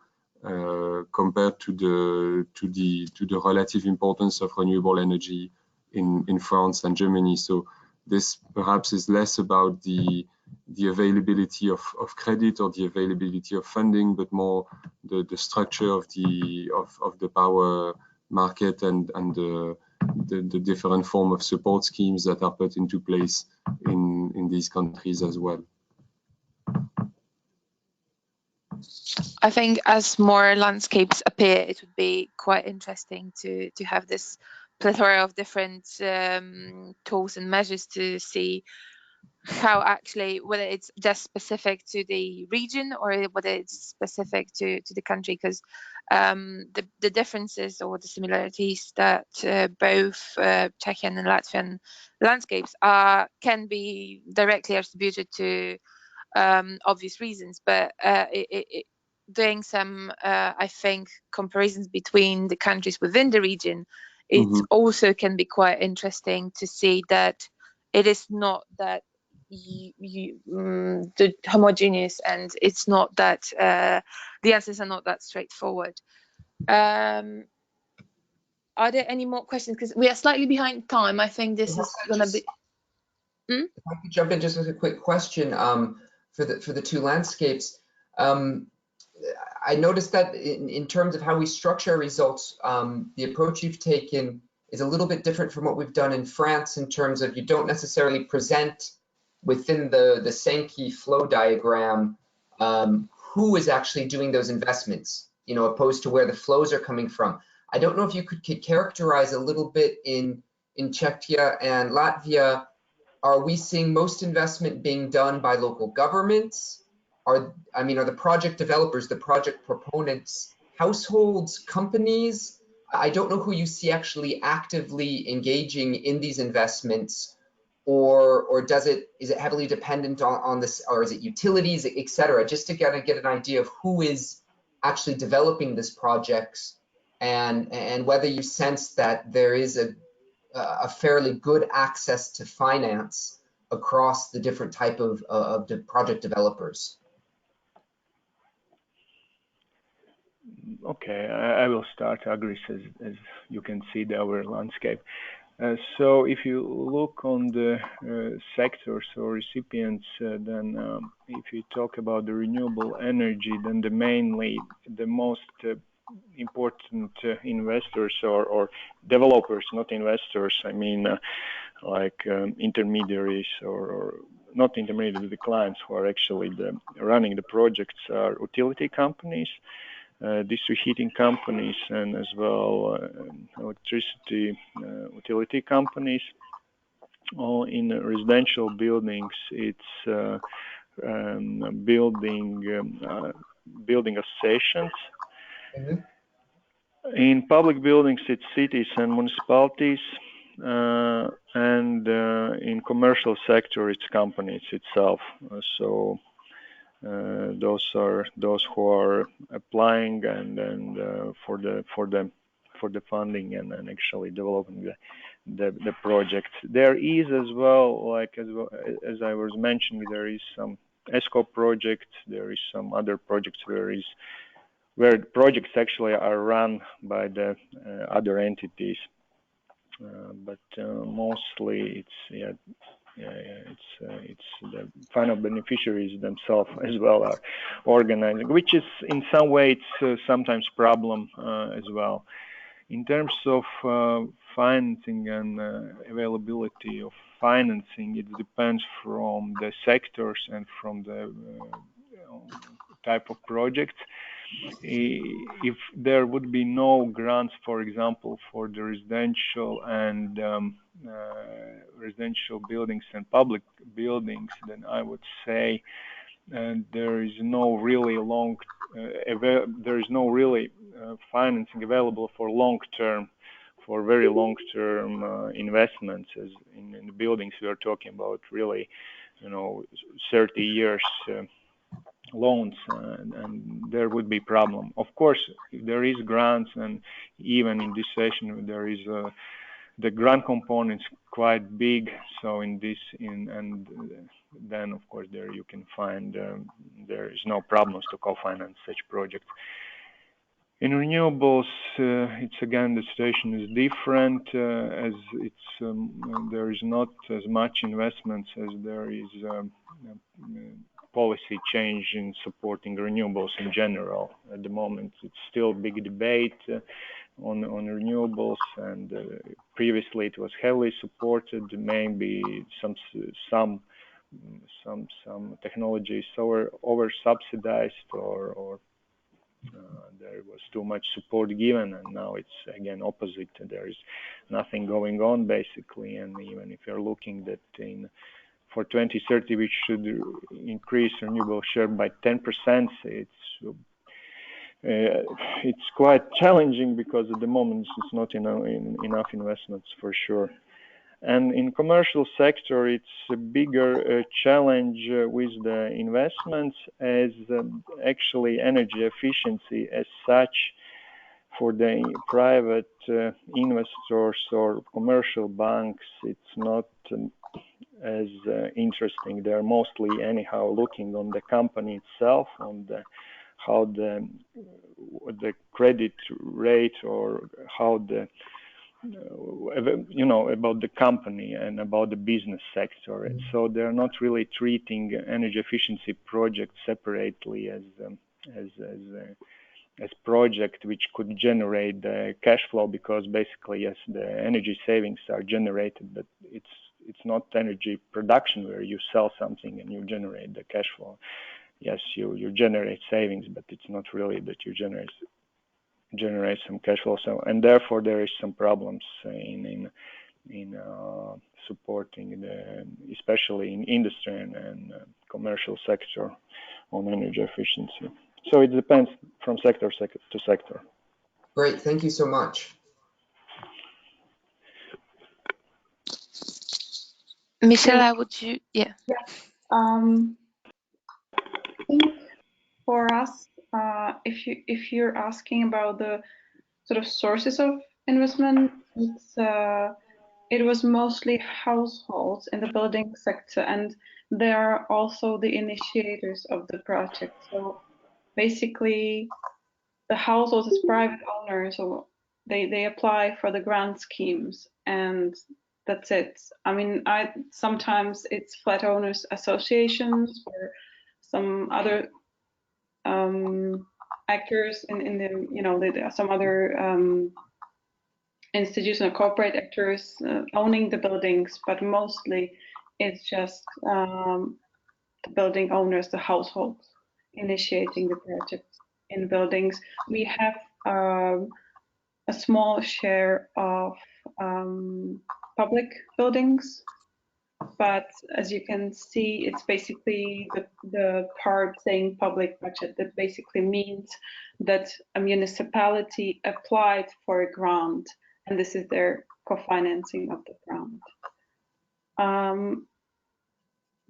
Speaker 5: compared to the relative importance of renewable energy in France and Germany. So this perhaps is less about the availability of credit or the availability of funding, but more the structure of the power market and the different form of support schemes that are put into place in these countries as well.
Speaker 2: I think as more landscapes appear, it would be quite interesting to have this plethora of different tools and measures to see how actually, whether it's just specific to the region or whether it's specific to the country, because the differences or the similarities that both Czechian and Latvian landscapes can be directly attributed to obvious reasons, but doing some, I think, comparisons between the countries within the region, it also can be quite interesting to see that it is not that the homogeneous, and it's not that the answers are not that straightforward. Are there any more questions? Because we are slightly behind time. I think this is going to be.
Speaker 1: If I could jump in just with a quick question for the two landscapes. I noticed that in terms of how we structure our results, the approach you've taken is a little bit different from what we've done in France in terms of you don't necessarily present within the Sankey flow diagram who is actually doing those investments, opposed to where the flows are coming from. I don't know if you could characterize a little bit in Czechia and Latvia. Are we seeing most investment being done by local governments? Are the project developers, the project proponents, households, companies? I don't know who you see actually actively engaging in these investments, or is it heavily dependent on this, or is it utilities, etc. Just to get an idea of who is actually developing these projects, and whether you sense that there is a fairly good access to finance across the different type of the project developers.
Speaker 7: Okay, I will start, Agris, as you can see our landscape. So if you look on the sectors or recipients, then if you talk about the renewable energy, then the most important investors or developers, not investors, like intermediaries or not intermediaries, the clients who are actually running the projects are utility companies, district heating companies, and as well electricity utility companies. In residential buildings, it's building associations. In public buildings, it's cities and municipalities, and in commercial sector, it's companies itself. So those are those who are applying and for the funding and actually developing the project. There is as well, as I was mentioning, there is some ESCO project. There is some other projects where projects actually are run by the other entities, but mostly it's the final beneficiaries themselves as well are organizing, which is in some way it's sometimes problem as well. In terms of financing and availability of financing, it depends from the sectors and from the type of project. If there would be no grants, for example, for the residential and residential buildings and public buildings, then I would say there is no really financing available for long-term, for very long-term investments. As in the buildings, we are talking about really, 30 years loans, and there would be problem. Of course, if there is grants, and even in this session there is the grant components quite big. So then of course there you can find there is no problems to co-finance such projects. In renewables, it's again the situation is different, as it's there is not as much investments as there is policy change in supporting renewables in general. At the moment, it's still a big debate on renewables, and previously it was heavily supported. Maybe some technologies over subsidized, or there was too much support given, and now it's again opposite. There is nothing going on basically, and even if you're looking that for 2030 we should increase renewable share by 10%, it's quite challenging, because at the moment it's not enough investments for sure. And in commercial sector, it's a bigger challenge with the investments, as actually energy efficiency as such for the private investors or commercial banks, it's not as interesting. They're mostly anyhow looking on the company itself, on how the credit rate, or how the about the company and about the business sector. And so they're not really treating energy efficiency projects separately as project which could generate the cash flow, because basically, yes, the energy savings are generated, but it's not energy production where you sell something and you generate the cash flow. Yes, you generate savings, but it's not really that you generate some cash flow. So, and therefore there is some problems in supporting especially in industry and commercial sector on energy efficiency. So it depends from sector to sector.
Speaker 1: Great, thank you so much.
Speaker 2: Michela, would you? Yeah.
Speaker 6: I think for us, if you're asking about the sort of sources of investment, it was mostly households in the building sector, and they are also the initiators of the project. So basically, the households as private owners, so they apply for the grant schemes, and that's it. I mean, sometimes it's flat owners associations or some other actors in the some other institutional corporate actors owning the buildings, but mostly it's just the building owners, the households, initiating the projects in buildings. We have a small share of public buildings, but as you can see, it's basically the part saying public budget. That basically means that a municipality applied for a grant, and this is their co-financing of the grant.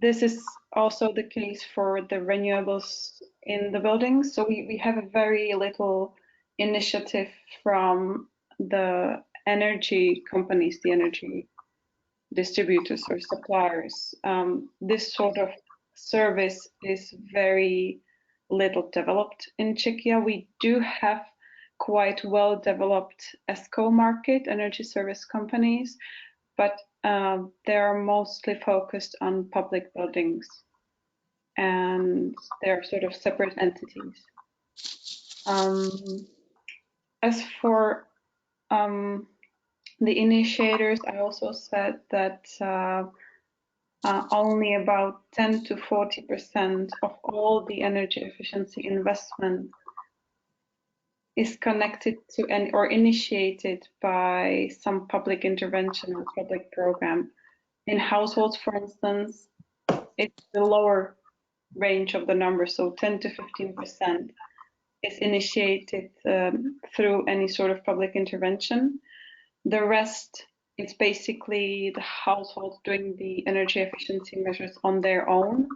Speaker 6: This is also the case for the renewables in the buildings. So we have a very little initiative from the energy companies, the energy distributors or suppliers. This sort of service is very little developed in Czechia. We do have quite well developed ESCO market, energy service companies, but they're mostly focused on public buildings, and they're sort of separate entities. As for the initiators, I also said that only about 10 to 40% of all the energy efficiency investment is connected to or initiated by some public intervention or public program. In households, for instance, it's the lower range of the number, so 10 to 15% is initiated through any sort of public intervention. The rest, it's basically the households doing the energy efficiency measures on their own.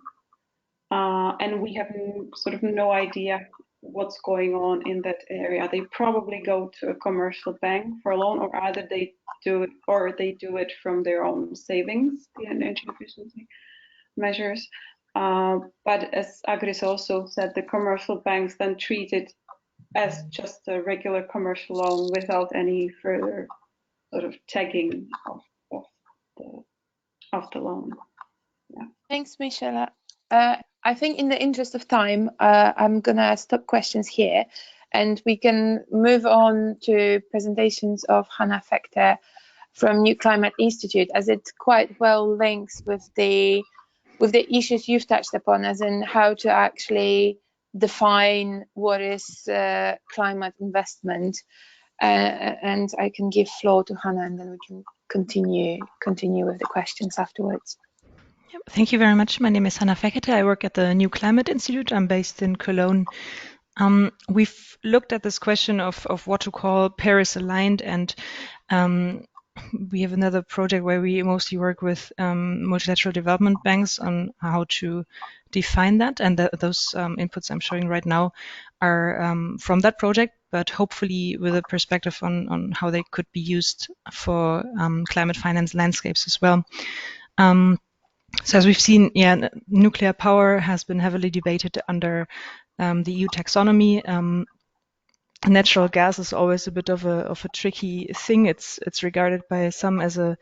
Speaker 6: And we have sort of no idea what's going on in that area. They probably go to a commercial bank for a loan, or either they do it from their own savings, the energy efficiency measures. But as Agris also said, the commercial banks then treat it as just a regular commercial loan without any further sort of tagging of the loan. Yeah.
Speaker 2: Thanks, Michelle. I think in the interest of time, I'm gonna stop questions here, and we can move on to presentations of Hannah Fechter from New Climate Institute, as it quite well links with the issues you've touched upon, as in how to actually define what is climate investment. And I can give floor to Hannah, and then we can continue with the questions afterwards.
Speaker 4: Thank you very much. My name is Hannah Fechter. I work at the New Climate Institute. I'm based in Cologne. We've looked at this question of what to call Paris aligned, and we have another project where we mostly work with multilateral development banks on how to define that. And those inputs I'm showing right now are from that project, but hopefully with a perspective on how they could be used for climate finance landscapes as well. So as we've seen, nuclear power has been heavily debated under the EU taxonomy. Natural gas is always a bit of a tricky thing. It's regarded by some as a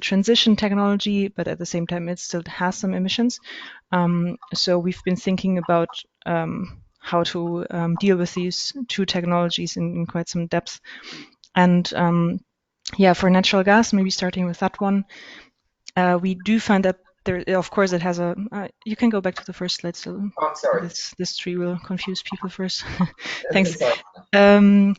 Speaker 4: transition technology, but at the same time it still has some emissions. So we've been thinking about how to deal with these two technologies in quite some depth. And for natural gas, maybe starting with that one, we do find that there, of course, it has a. You can go back to the first slide. So
Speaker 1: sorry.
Speaker 4: This tree will confuse people first. Thanks. So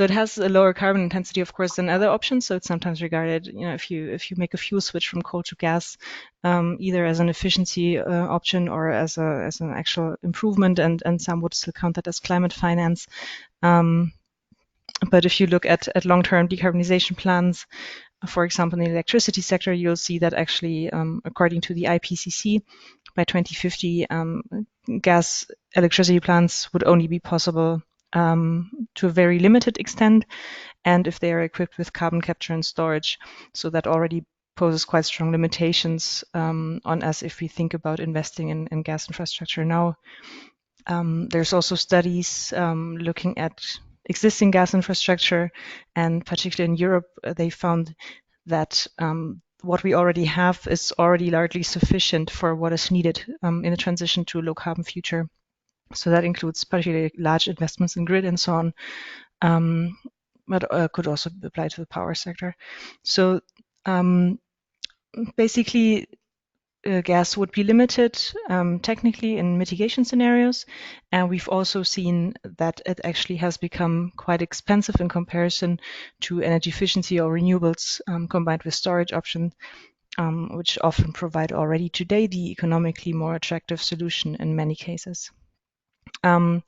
Speaker 4: it has a lower carbon intensity, of course, than other options. So it's sometimes regarded, if you make a fuel switch from coal to gas, either as an efficiency option or as an actual improvement, and some would still count that as climate finance. But if you look at long-term decarbonization plans, for example, in the electricity sector, you'll see that actually, according to the IPCC, by 2050, gas electricity plants would only be possible to a very limited extent, and if they are equipped with carbon capture and storage. So that already poses quite strong limitations on us if we think about investing in gas infrastructure now. There's also studies looking at existing gas infrastructure, and particularly in Europe, they found that what we already have is already largely sufficient for what is needed in a transition to a low carbon future. So that includes particularly large investments in grid and so on, but could also apply to the power sector. So basically, gas would be limited technically in mitigation scenarios, and we've also seen that it actually has become quite expensive in comparison to energy efficiency or renewables combined with storage options, which often provide already today the economically more attractive solution in many cases. So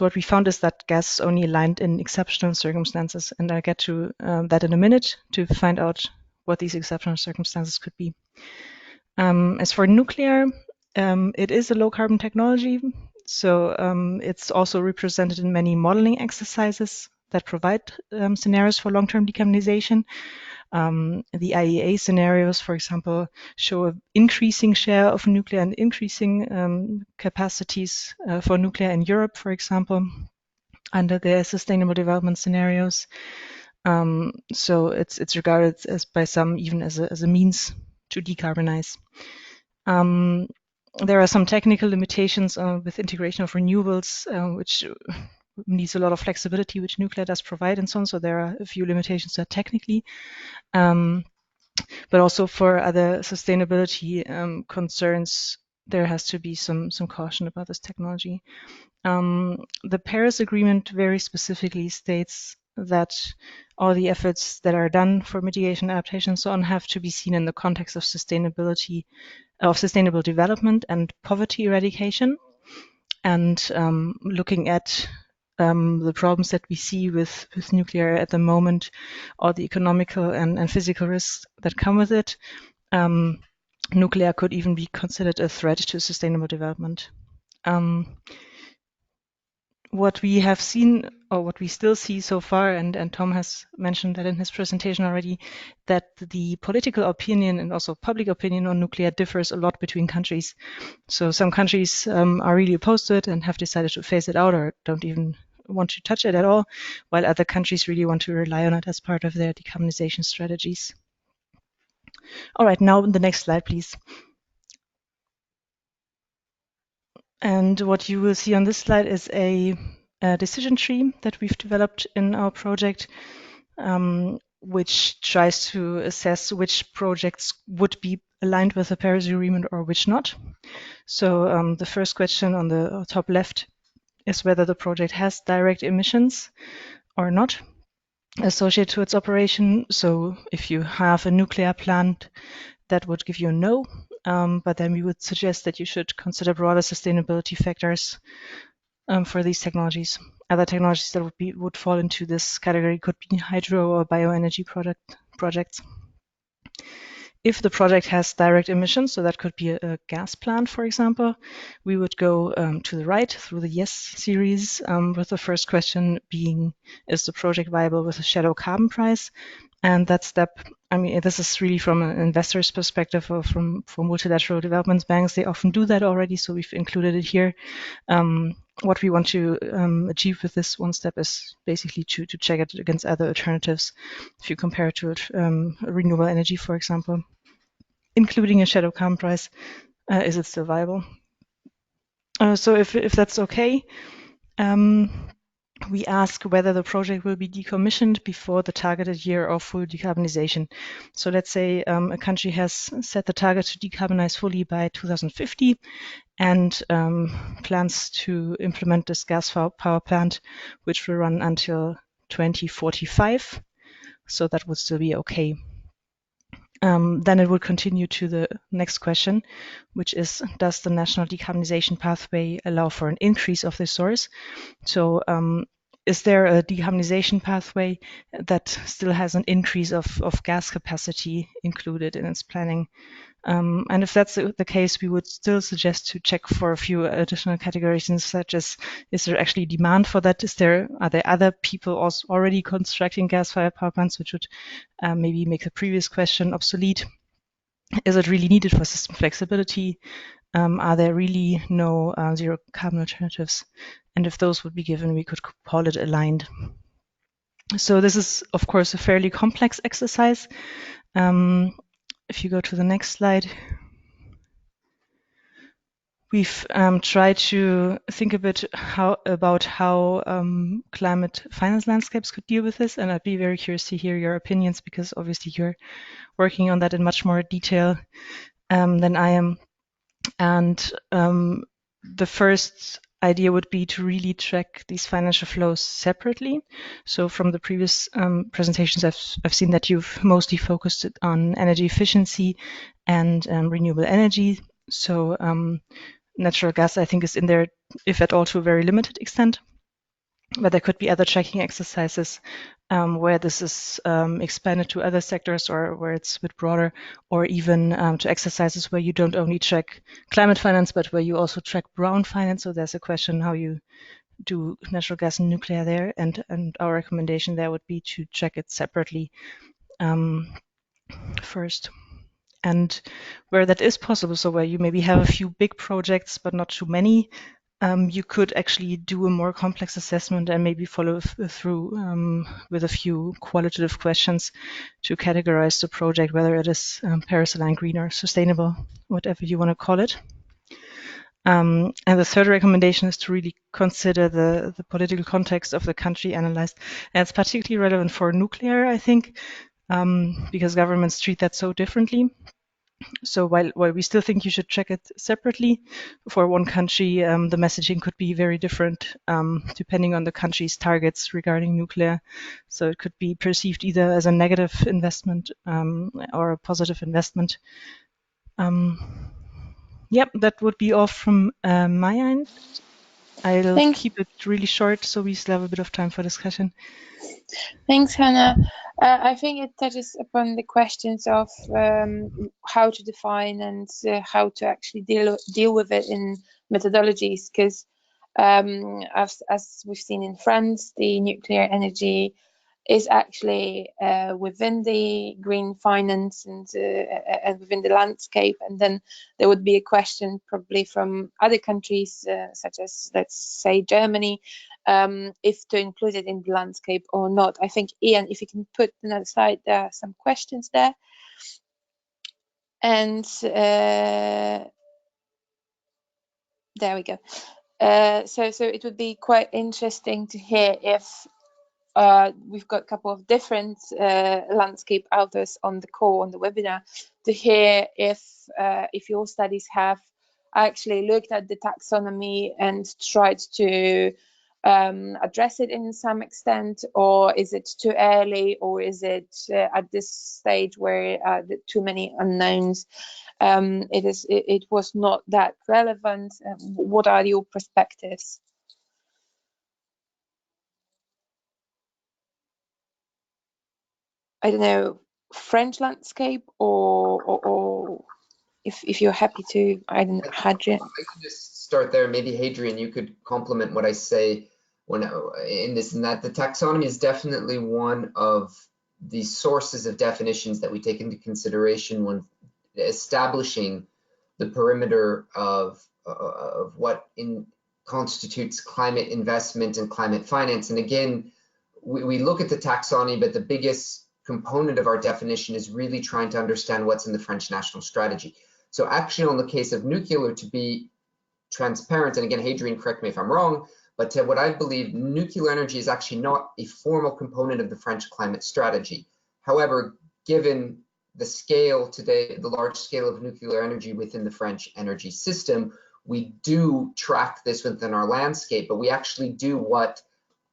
Speaker 4: what we found is that gas is only aligned in exceptional circumstances, and I'll get to that in a minute to find out what these exceptional circumstances could be. As for nuclear, it is a low carbon technology, so it's also represented in many modeling exercises that provide scenarios for long-term decarbonization. The IEA scenarios, for example, show an increasing share of nuclear and increasing capacities for nuclear in Europe, for example, under their sustainable development scenarios. So it's regarded as by some even as a means to decarbonize. There are some technical limitations with integration of renewables, which needs a lot of flexibility, which nuclear does provide, and so on. So there are a few limitations there technically. But also for other sustainability concerns, there has to be some caution about this technology. The Paris Agreement very specifically states that all the efforts that are done for mitigation, adaptation, and so on have to be seen in the context of sustainability, of sustainable development and poverty eradication, and looking at the problems that we see with nuclear at the moment, or the economical and physical risks that come with it. Nuclear could even be considered a threat to sustainable development. What we have seen, or what we still see so far, and Tom has mentioned that in his presentation already, that the political opinion and also public opinion on nuclear differs a lot between countries. So some countries are really opposed to it and have decided to phase it out or don't even want to touch it at all, while other countries really want to rely on it as part of their decarbonization strategies. All right, now the next slide, please. And what you will see on this slide is a decision tree that we've developed in our project, which tries to assess which projects would be aligned with the Paris Agreement or which not. So the first question on the top left is whether the project has direct emissions or not associated to its operation. So if you have a nuclear plant, that would give you a no. But then we would suggest that you should consider broader sustainability factors for these technologies. Other technologies that would fall into this category could be hydro or bioenergy projects. If the project has direct emissions, so that could be a gas plant, for example, we would go to the right through the yes series, with the first question being, is the project viable with a shadow carbon price? And that step, I mean, this is really from an investor's perspective or from multilateral development banks. They often do that already, so we've included it here. What we want to achieve with this one step is basically to check it against other alternatives. If you compare it to renewable energy, for example, including a shadow carbon price, is it still viable? So if that's okay, we ask whether the project will be decommissioned before the targeted year of full decarbonization. So let's say a country has set the target to decarbonize fully by 2050 and plans to implement this gas power plant, which will run until 2045. So that would still be okay. Then it would continue to the next question, which is, does the national decarbonization pathway allow for an increase of the source? So is there a decarbonization pathway that still has an increase of gas capacity included in its planning? And if that's the case, we would still suggest to check for a few additional categories, such as, is there actually demand for that? Are there other people also already constructing gas-fired power plants, which would maybe make the previous question obsolete? Is it really needed for system flexibility? Are there really no zero carbon alternatives? And if those would be given, we could call it aligned. So this is, of course, a fairly complex exercise. If you go to the next slide, we've tried to think a bit about how climate finance landscapes could deal with this, and I'd be very curious to hear your opinions, because obviously you're working on that in much more detail than I am. And the first idea would be to really track these financial flows separately. So from the previous presentations, I've seen that you've mostly focused on energy efficiency and renewable energy. So natural gas, I think, is in there, if at all, to a very limited extent. But there could be other tracking exercises where this is expanded to other sectors, or where it's a bit broader, or even to exercises where you don't only track climate finance, but where you also track brown finance. So there's a question how you do natural gas and nuclear there, and our recommendation there would be to check it separately first. And where that is possible, so where you maybe have a few big projects but not too many, you could actually do a more complex assessment and maybe follow through with a few qualitative questions to categorize the project, whether it is Paris aligned, green, or sustainable, whatever you want to call it. And the third recommendation is to really consider the political context of the country analyzed. And it's particularly relevant for nuclear, I think, because governments treat that so differently. So while we still think you should check it separately, for one country, the messaging could be very different depending on the country's targets regarding nuclear. So it could be perceived either as a negative investment or a positive investment. Yep, that would be all from my end. I'll keep it really short so we still have a bit of time for discussion.
Speaker 2: Thanks, Hannah. I think it touches upon the questions of how to define and how to actually deal with it in methodologies, because as we've seen in France, the nuclear energy is actually within the green finance and within the landscape. And then there would be a question probably from other countries, such as, let's say, Germany, if to include it in the landscape or not. I think, Ian, if you can put another slide, there are some questions there. And there we go. So it would be quite interesting to hear if we've got a couple of different landscape authors on the call, on the webinar, to hear if your studies have actually looked at the taxonomy and tried to address it in some extent, or is it too early, or is it at this stage where too many unknowns? It was not that relevant. What are your perspectives? I don't know, French landscape, or if you're happy to, I don't know, Hadrian.
Speaker 1: I can just start there. Maybe Hadrian, you could complement what I say when in this and that. The taxonomy is definitely one of the sources of definitions that we take into consideration when establishing the perimeter of what constitutes climate investment and climate finance. And again, we look at the taxonomy, but the biggest component of our definition is really trying to understand what's in the French national strategy. So actually, on the case of nuclear, to be transparent, and again, Hadrian, correct me if I'm wrong, but what I believe, nuclear energy is actually not a formal component of the French climate strategy. However, given the scale today, the large scale of nuclear energy within the French energy system, we do track this within our landscape, but we actually do what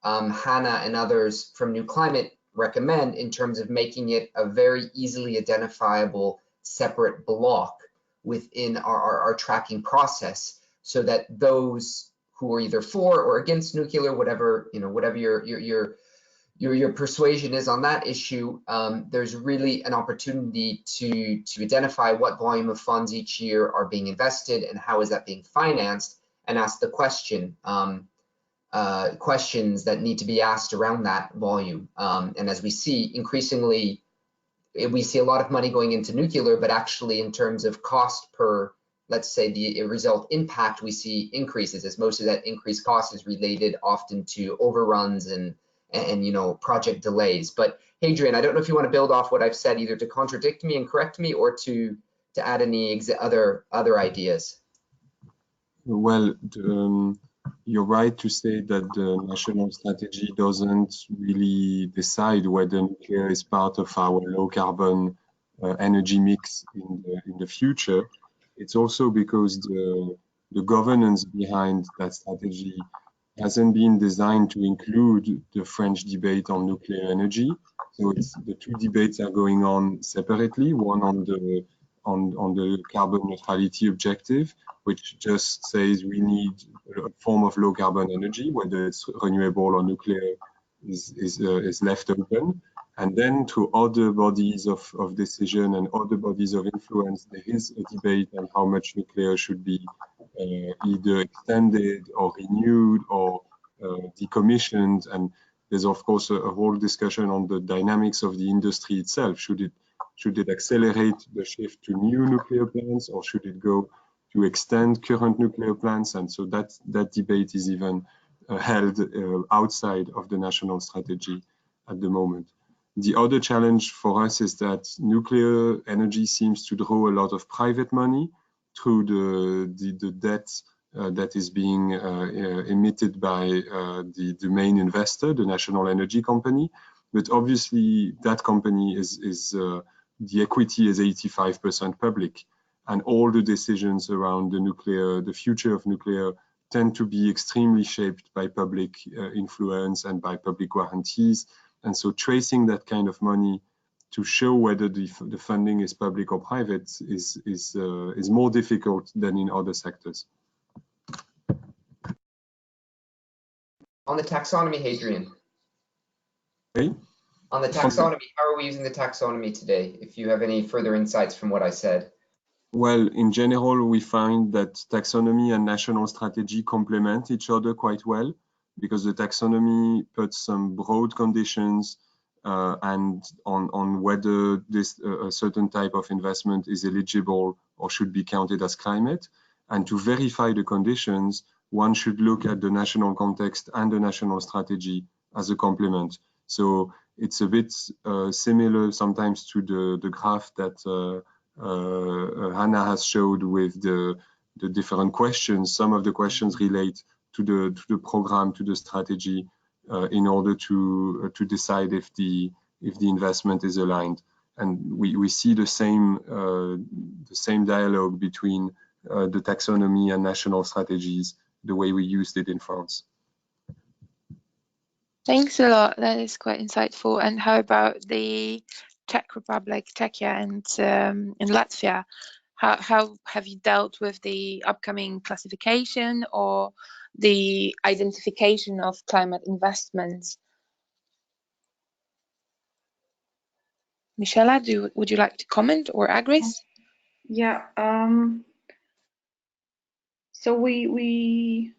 Speaker 1: Hannah and others from New Climate recommend in terms of making it a very easily identifiable separate block within our tracking process, so that those who are either for or against nuclear, whatever your persuasion is on that issue, there's really an opportunity to identify what volume of funds each year are being invested and how is that being financed, and ask the questions that need to be asked around that volume. And as we see, increasingly, we see a lot of money going into nuclear, but actually in terms of cost per, let's say, the result impact, we see increases, as most of that increased cost is related often to overruns and project delays. But Hadrian, I don't know if you want to build off what I've said, either to contradict me and correct me, or to add any other ideas.
Speaker 5: Well, you're right to say that the national strategy doesn't really decide whether nuclear is part of our low carbon energy mix in the future. It's also because the governance behind that strategy hasn't been designed to include the French debate on nuclear energy. So the two debates are going on separately, one on the carbon neutrality objective, which just says we need a form of low carbon energy, whether it's renewable or nuclear is left open. And then to other bodies of decision and other bodies of influence, there is a debate on how much nuclear should be either extended or renewed or decommissioned. And there's of course a whole discussion on the dynamics of the industry itself. Should it accelerate the shift to new nuclear plants, or should it go to extend current nuclear plants? And so that debate is even held outside of the national strategy at the moment. The other challenge for us is that nuclear energy seems to draw a lot of private money through the debt that is being emitted by the main investor, the national energy company. But obviously, that company the equity is 85% public, and all the decisions around the future of nuclear, tend to be extremely shaped by public influence and by public guarantees. And so tracing that kind of money to show whether the funding is public or private is more difficult than in other sectors.
Speaker 1: On the taxonomy, Hadrian.
Speaker 5: Okay.
Speaker 1: On the taxonomy, how are we using the taxonomy today? If you have any further insights from what I said.
Speaker 5: Well, in general, we find that taxonomy and national strategy complement each other quite well, because the taxonomy puts some broad conditions and on whether a certain type of investment is eligible or should be counted as climate. And to verify the conditions, one should look at the national context and the national strategy as a complement. So it's a bit similar sometimes to the graph that Hannah has showed with the different questions. Some of the questions relate to the program, to the strategy, in order to decide if the investment is aligned. And we see the same dialogue between the taxonomy and national strategies, the way we used it in France.
Speaker 2: Thanks a lot. That is quite insightful. And how about the Czech Republic, Czechia, and Latvia? How have you dealt with the upcoming classification or the identification of climate investments? Michela, would you like to comment, or Agris?
Speaker 6: Yeah. So we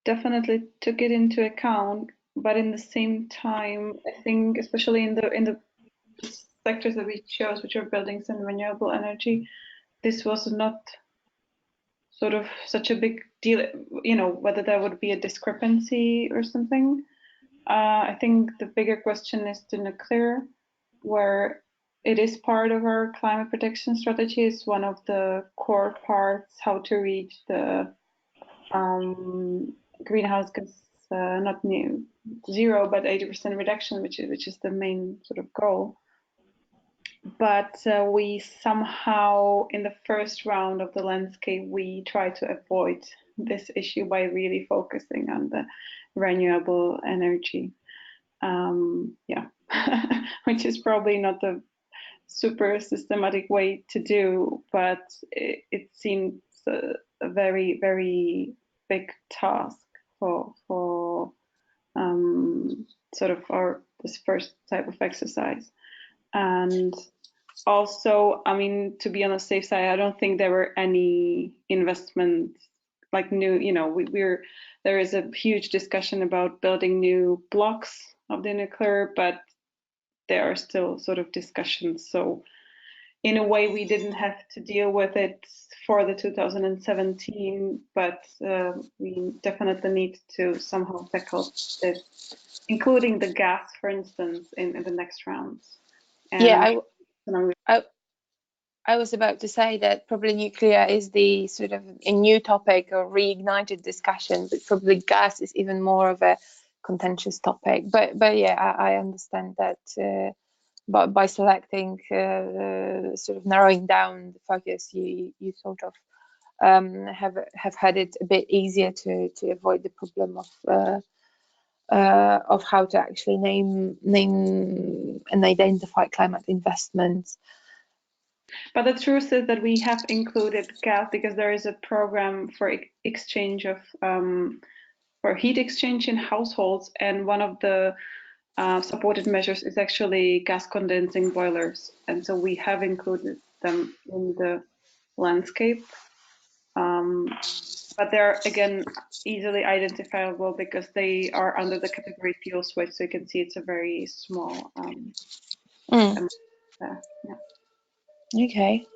Speaker 6: definitely took it into account, but in the same time, I think especially in the sectors that we chose, which are buildings and renewable energy, this was not sort of such a big deal, you know, whether there would be a discrepancy or something. I think the bigger question is the nuclear, where it is part of our climate protection strategy. It's one of the core parts, how to reach the greenhouse gas, not new zero, but 80% reduction, which is the main sort of goal. But we somehow, in the first round of the landscape, we try to avoid this issue by really focusing on the renewable energy. Yeah, which is probably not the super systematic way to do, but it seems a very, very big task for sort of this first type of exercise. And also, I mean, to be on the safe side, I don't think there were any investments like new, you know, there is a huge discussion about building new blocks of the nuclear, but there are still sort of discussions. So in a way, we didn't have to deal with it for the 2017, but we definitely need to somehow tackle this, including the gas, for instance, in the next rounds. And
Speaker 2: yeah, I was about to say that probably nuclear is the sort of a new topic or reignited discussion, but probably gas is even more of a contentious topic. But yeah, I understand that. But by selecting, sort of narrowing down the focus, you sort of have had it a bit easier to avoid the problem of how to actually name and identify climate investments.
Speaker 6: But the truth is that we have included gas because there is a program for exchange of for heat exchange in households, and one of the supported measures is actually gas condensing boilers, and so we have included them in the landscape. But they're again easily identifiable because they are under the category fuel switch, so you can see it's a very small amount there. Yeah.
Speaker 2: Okay.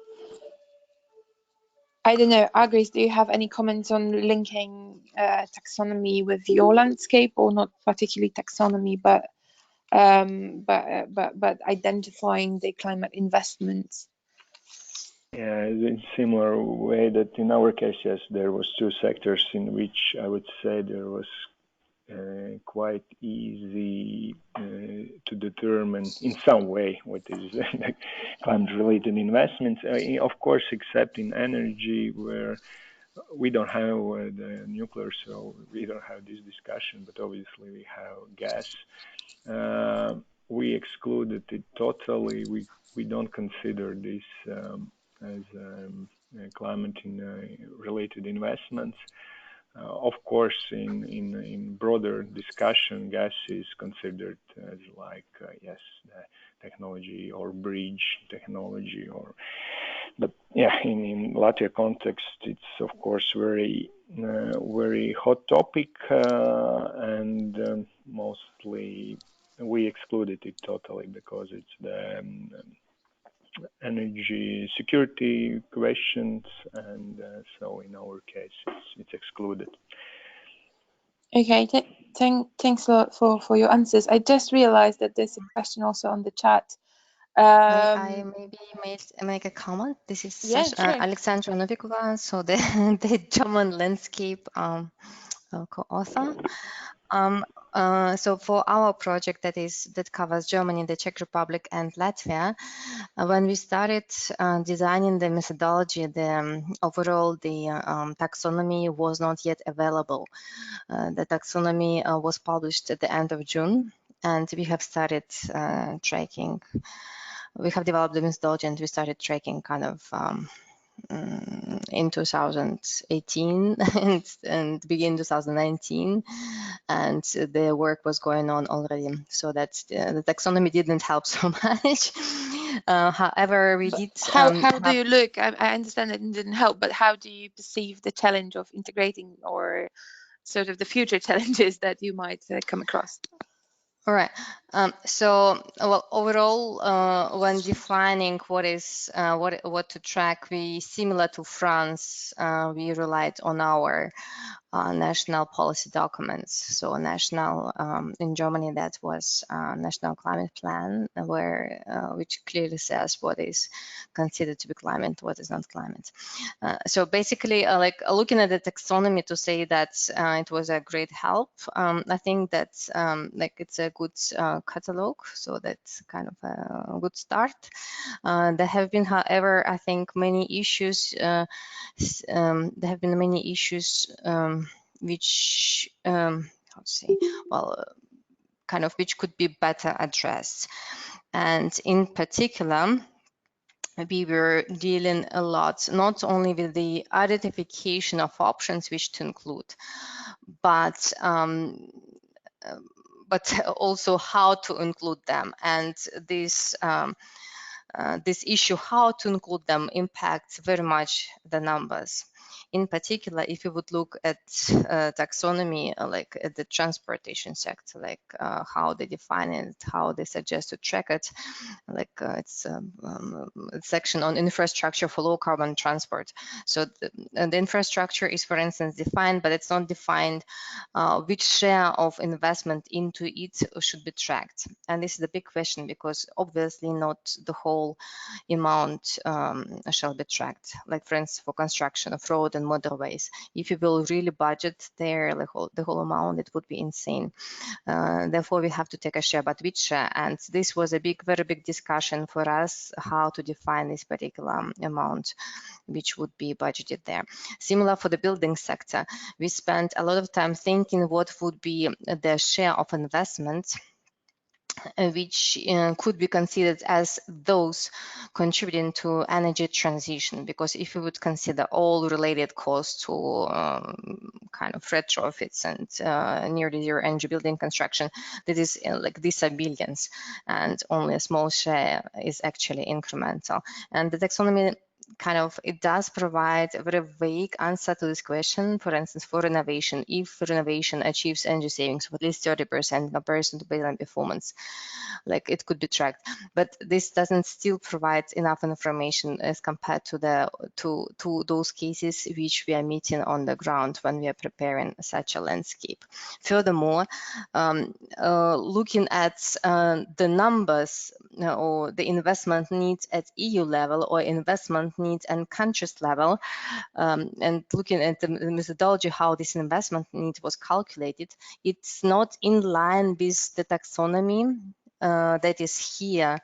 Speaker 2: I don't know, Agris, do you have any comments on linking taxonomy with your landscape, or not particularly taxonomy, but identifying the climate investments?
Speaker 7: Yeah, in similar way that in our case, yes, there was two sectors in which I would say there was quite easy to determine in some way what is climate-related investments. Of course, except in energy, where we don't have the nuclear, so we don't have this discussion. But obviously, we have gas. We excluded it totally. We don't consider this as climate-related investments. Of course, in broader discussion, gas is considered as like yes, technology or bridge technology, but yeah, in Latvia context, it's of course very hot topic, and mostly we excluded it totally because it's the energy security questions, and so in our case it's excluded.
Speaker 2: Okay, thanks a lot for your answers. I just realized that there's a question also on the chat.
Speaker 8: I maybe make a comment. This is
Speaker 2: Yeah, sure.
Speaker 8: Alexandra Novikova, so the German landscape co-author. So for our project that covers Germany, the Czech Republic, and Latvia, when we started designing the methodology, overall taxonomy was not yet available. The taxonomy was published at the end of June, and we have started tracking. We have developed the methodology, and we started tracking kind of in 2018 and begin 2019, and the work was going on already, so that the taxonomy didn't help so much. However, we did.
Speaker 2: How do you look? I understand that it didn't help, but how do you perceive the challenge of integrating, or sort of the future challenges that you might come across?
Speaker 8: All right. So, well, overall, when defining what to track, we, similar to France, we relied on our national policy documents. So, in Germany, that was National Climate Plan, which clearly says what is considered to be climate, what is not climate. So basically, like looking at the taxonomy to say that it was a great help, I think that like it's a good catalog, so that's kind of a good start. There have been, however, I think many issues. There have been many issues which how to say, well, kind of which could be better addressed, and in particular, we were dealing a lot, not only with the identification of options which to include, but also how to include them. And this issue, how to include them, impacts very much the numbers. In particular, if you would look at taxonomy, like at the transportation sector, like how they define it, how they suggest to track it, like it's a section on infrastructure for low carbon transport. So the infrastructure is, for instance, defined, but it's not defined which share of investment into it should be tracked. And this is the big question, because obviously not the whole amount shall be tracked. Like, for instance, for construction of road and motorways, if you will really budget there the whole amount, it would be insane. Therefore, we have to take a share, but which share? And this was a very big discussion for us, how to define this particular amount which would be budgeted there. Similar for the building sector, we spent a lot of time thinking what would be the share of investment which could be considered as those contributing to energy transition, because if you would consider all related costs to kind of retrofits and nearly zero energy building construction, that is like these are billions, and only a small share is actually incremental. And the taxonomy kind of, it does provide a very vague answer to this question. For instance, for renovation, if renovation achieves energy savings of at least 30% in comparison to baseline performance, like it could be tracked, but this doesn't still provide enough information as compared to those cases which we are meeting on the ground when we are preparing such a landscape. Furthermore, looking at the numbers or the investment needs at EU level or investment needs and countries level, and looking at the methodology, how this investment need was calculated, it's not in line with the taxonomy that is here.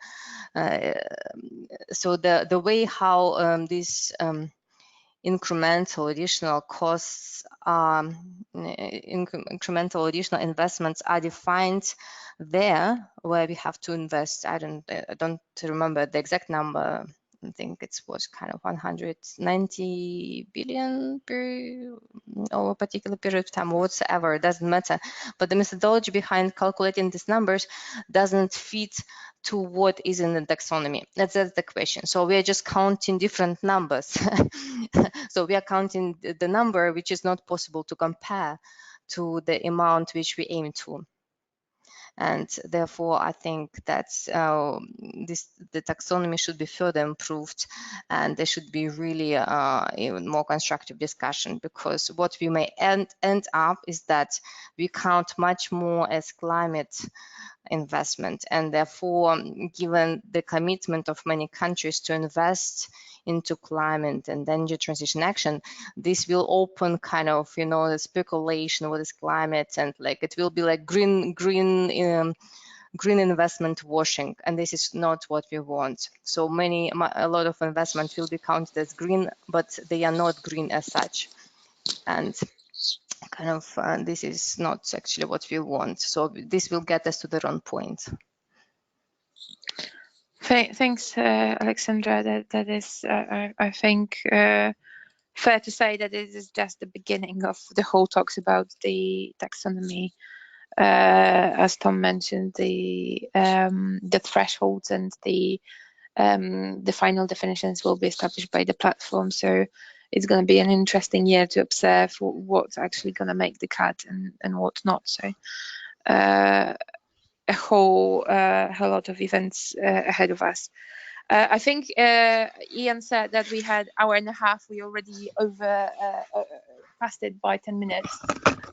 Speaker 8: So the way how these incremental additional costs, incremental additional investments are defined there, where we have to invest. I don't remember the exact number. I think it was kind of 190 billion per over a particular period of time, or whatsoever. It doesn't matter. But the methodology behind calculating these numbers doesn't fit to what is in the taxonomy. That's the question. So we are just counting different numbers. So we are counting the number which is not possible to compare to the amount which we aim to. And therefore, I think that the taxonomy should be further improved, and there should be really even more constructive discussion, because what we may end up is that we count much more as climate investment, and therefore, given the commitment of many countries to invest into climate and energy transition action, this will open kind of, you know, the speculation what is climate, and like it will be like green investment washing, and this is not what we want. So a lot of investment will be counted as green, but they are not green as such, and kind of this is not actually what we want. So this will get us to the wrong point.
Speaker 2: Thanks, Alexandra. That is, I think, fair to say that this is just the beginning of the whole talks about the taxonomy. As Tom mentioned, the thresholds and the final definitions will be established by the platform. So it's going to be an interesting year to observe what's actually going to make the cut and what's not. So a whole lot of events ahead of us. I think Ian said that we had hour and a half. We already passed it by 10 minutes,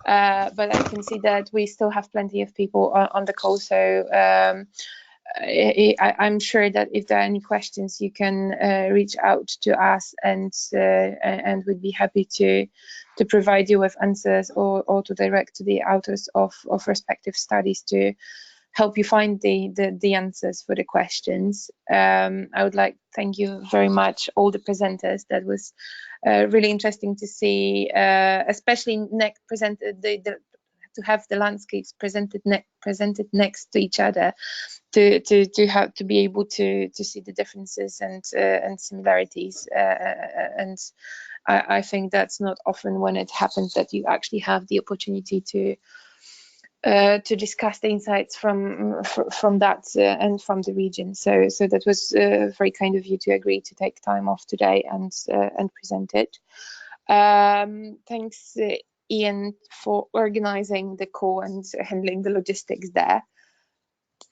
Speaker 2: but I can see that we still have plenty of people on the call. So I'm sure that if there are any questions, you can reach out to us, and we'd be happy to provide you with answers, or to direct to the authors of respective studies to help you find the answers for the questions. I would like to thank you very much, all the presenters. That was really interesting to see, especially presented to have the landscapes presented next to each other, to be able to see the differences and similarities, and I think that's not often when it happens that you actually have the opportunity to discuss the insights from that and from the region. So that was very kind of you to agree to take time off today and present it. Thanks, Ian, for organizing the call and handling the logistics there.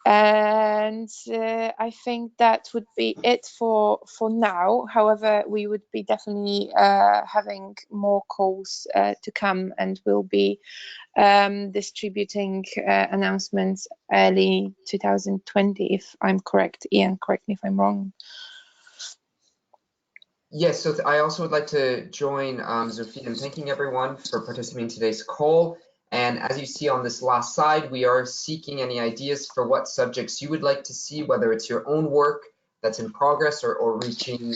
Speaker 2: And I think that would be it for now. However, we would be definitely having more calls to come, and we'll be distributing announcements early 2020, if I'm correct. Ian, correct me if I'm wrong.
Speaker 1: Yes, so I also would like to join Zofia in thanking everyone for participating in today's call. And as you see on this last slide, we are seeking any ideas for what subjects you would like to see, whether it's your own work that's in progress or reaching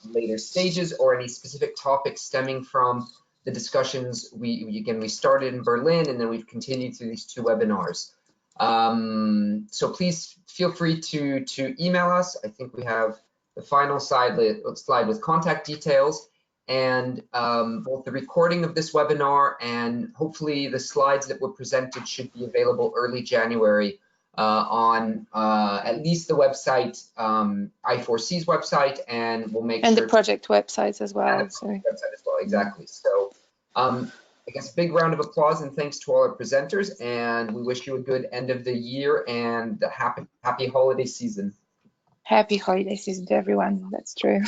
Speaker 1: later stages, or any specific topics stemming from the discussions we started in Berlin, and then we've continued through these 2 webinars. So please feel free to email us. I think we have the final slide with contact details, and both the recording of this webinar and hopefully the slides that were presented should be available early January on at least the website, I4C's website, and we'll make sure.
Speaker 2: And the project websites as well.
Speaker 1: Website as well, exactly. So I guess a big round of applause and thanks to all our presenters, and we wish you a good end of the year and a happy holiday season.
Speaker 2: Happy holiday season to everyone. That's true.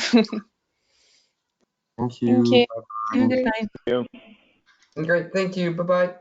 Speaker 5: Thank you.
Speaker 2: Thank you.
Speaker 4: Good night.
Speaker 7: Yeah.
Speaker 1: Great, thank you. Bye-bye.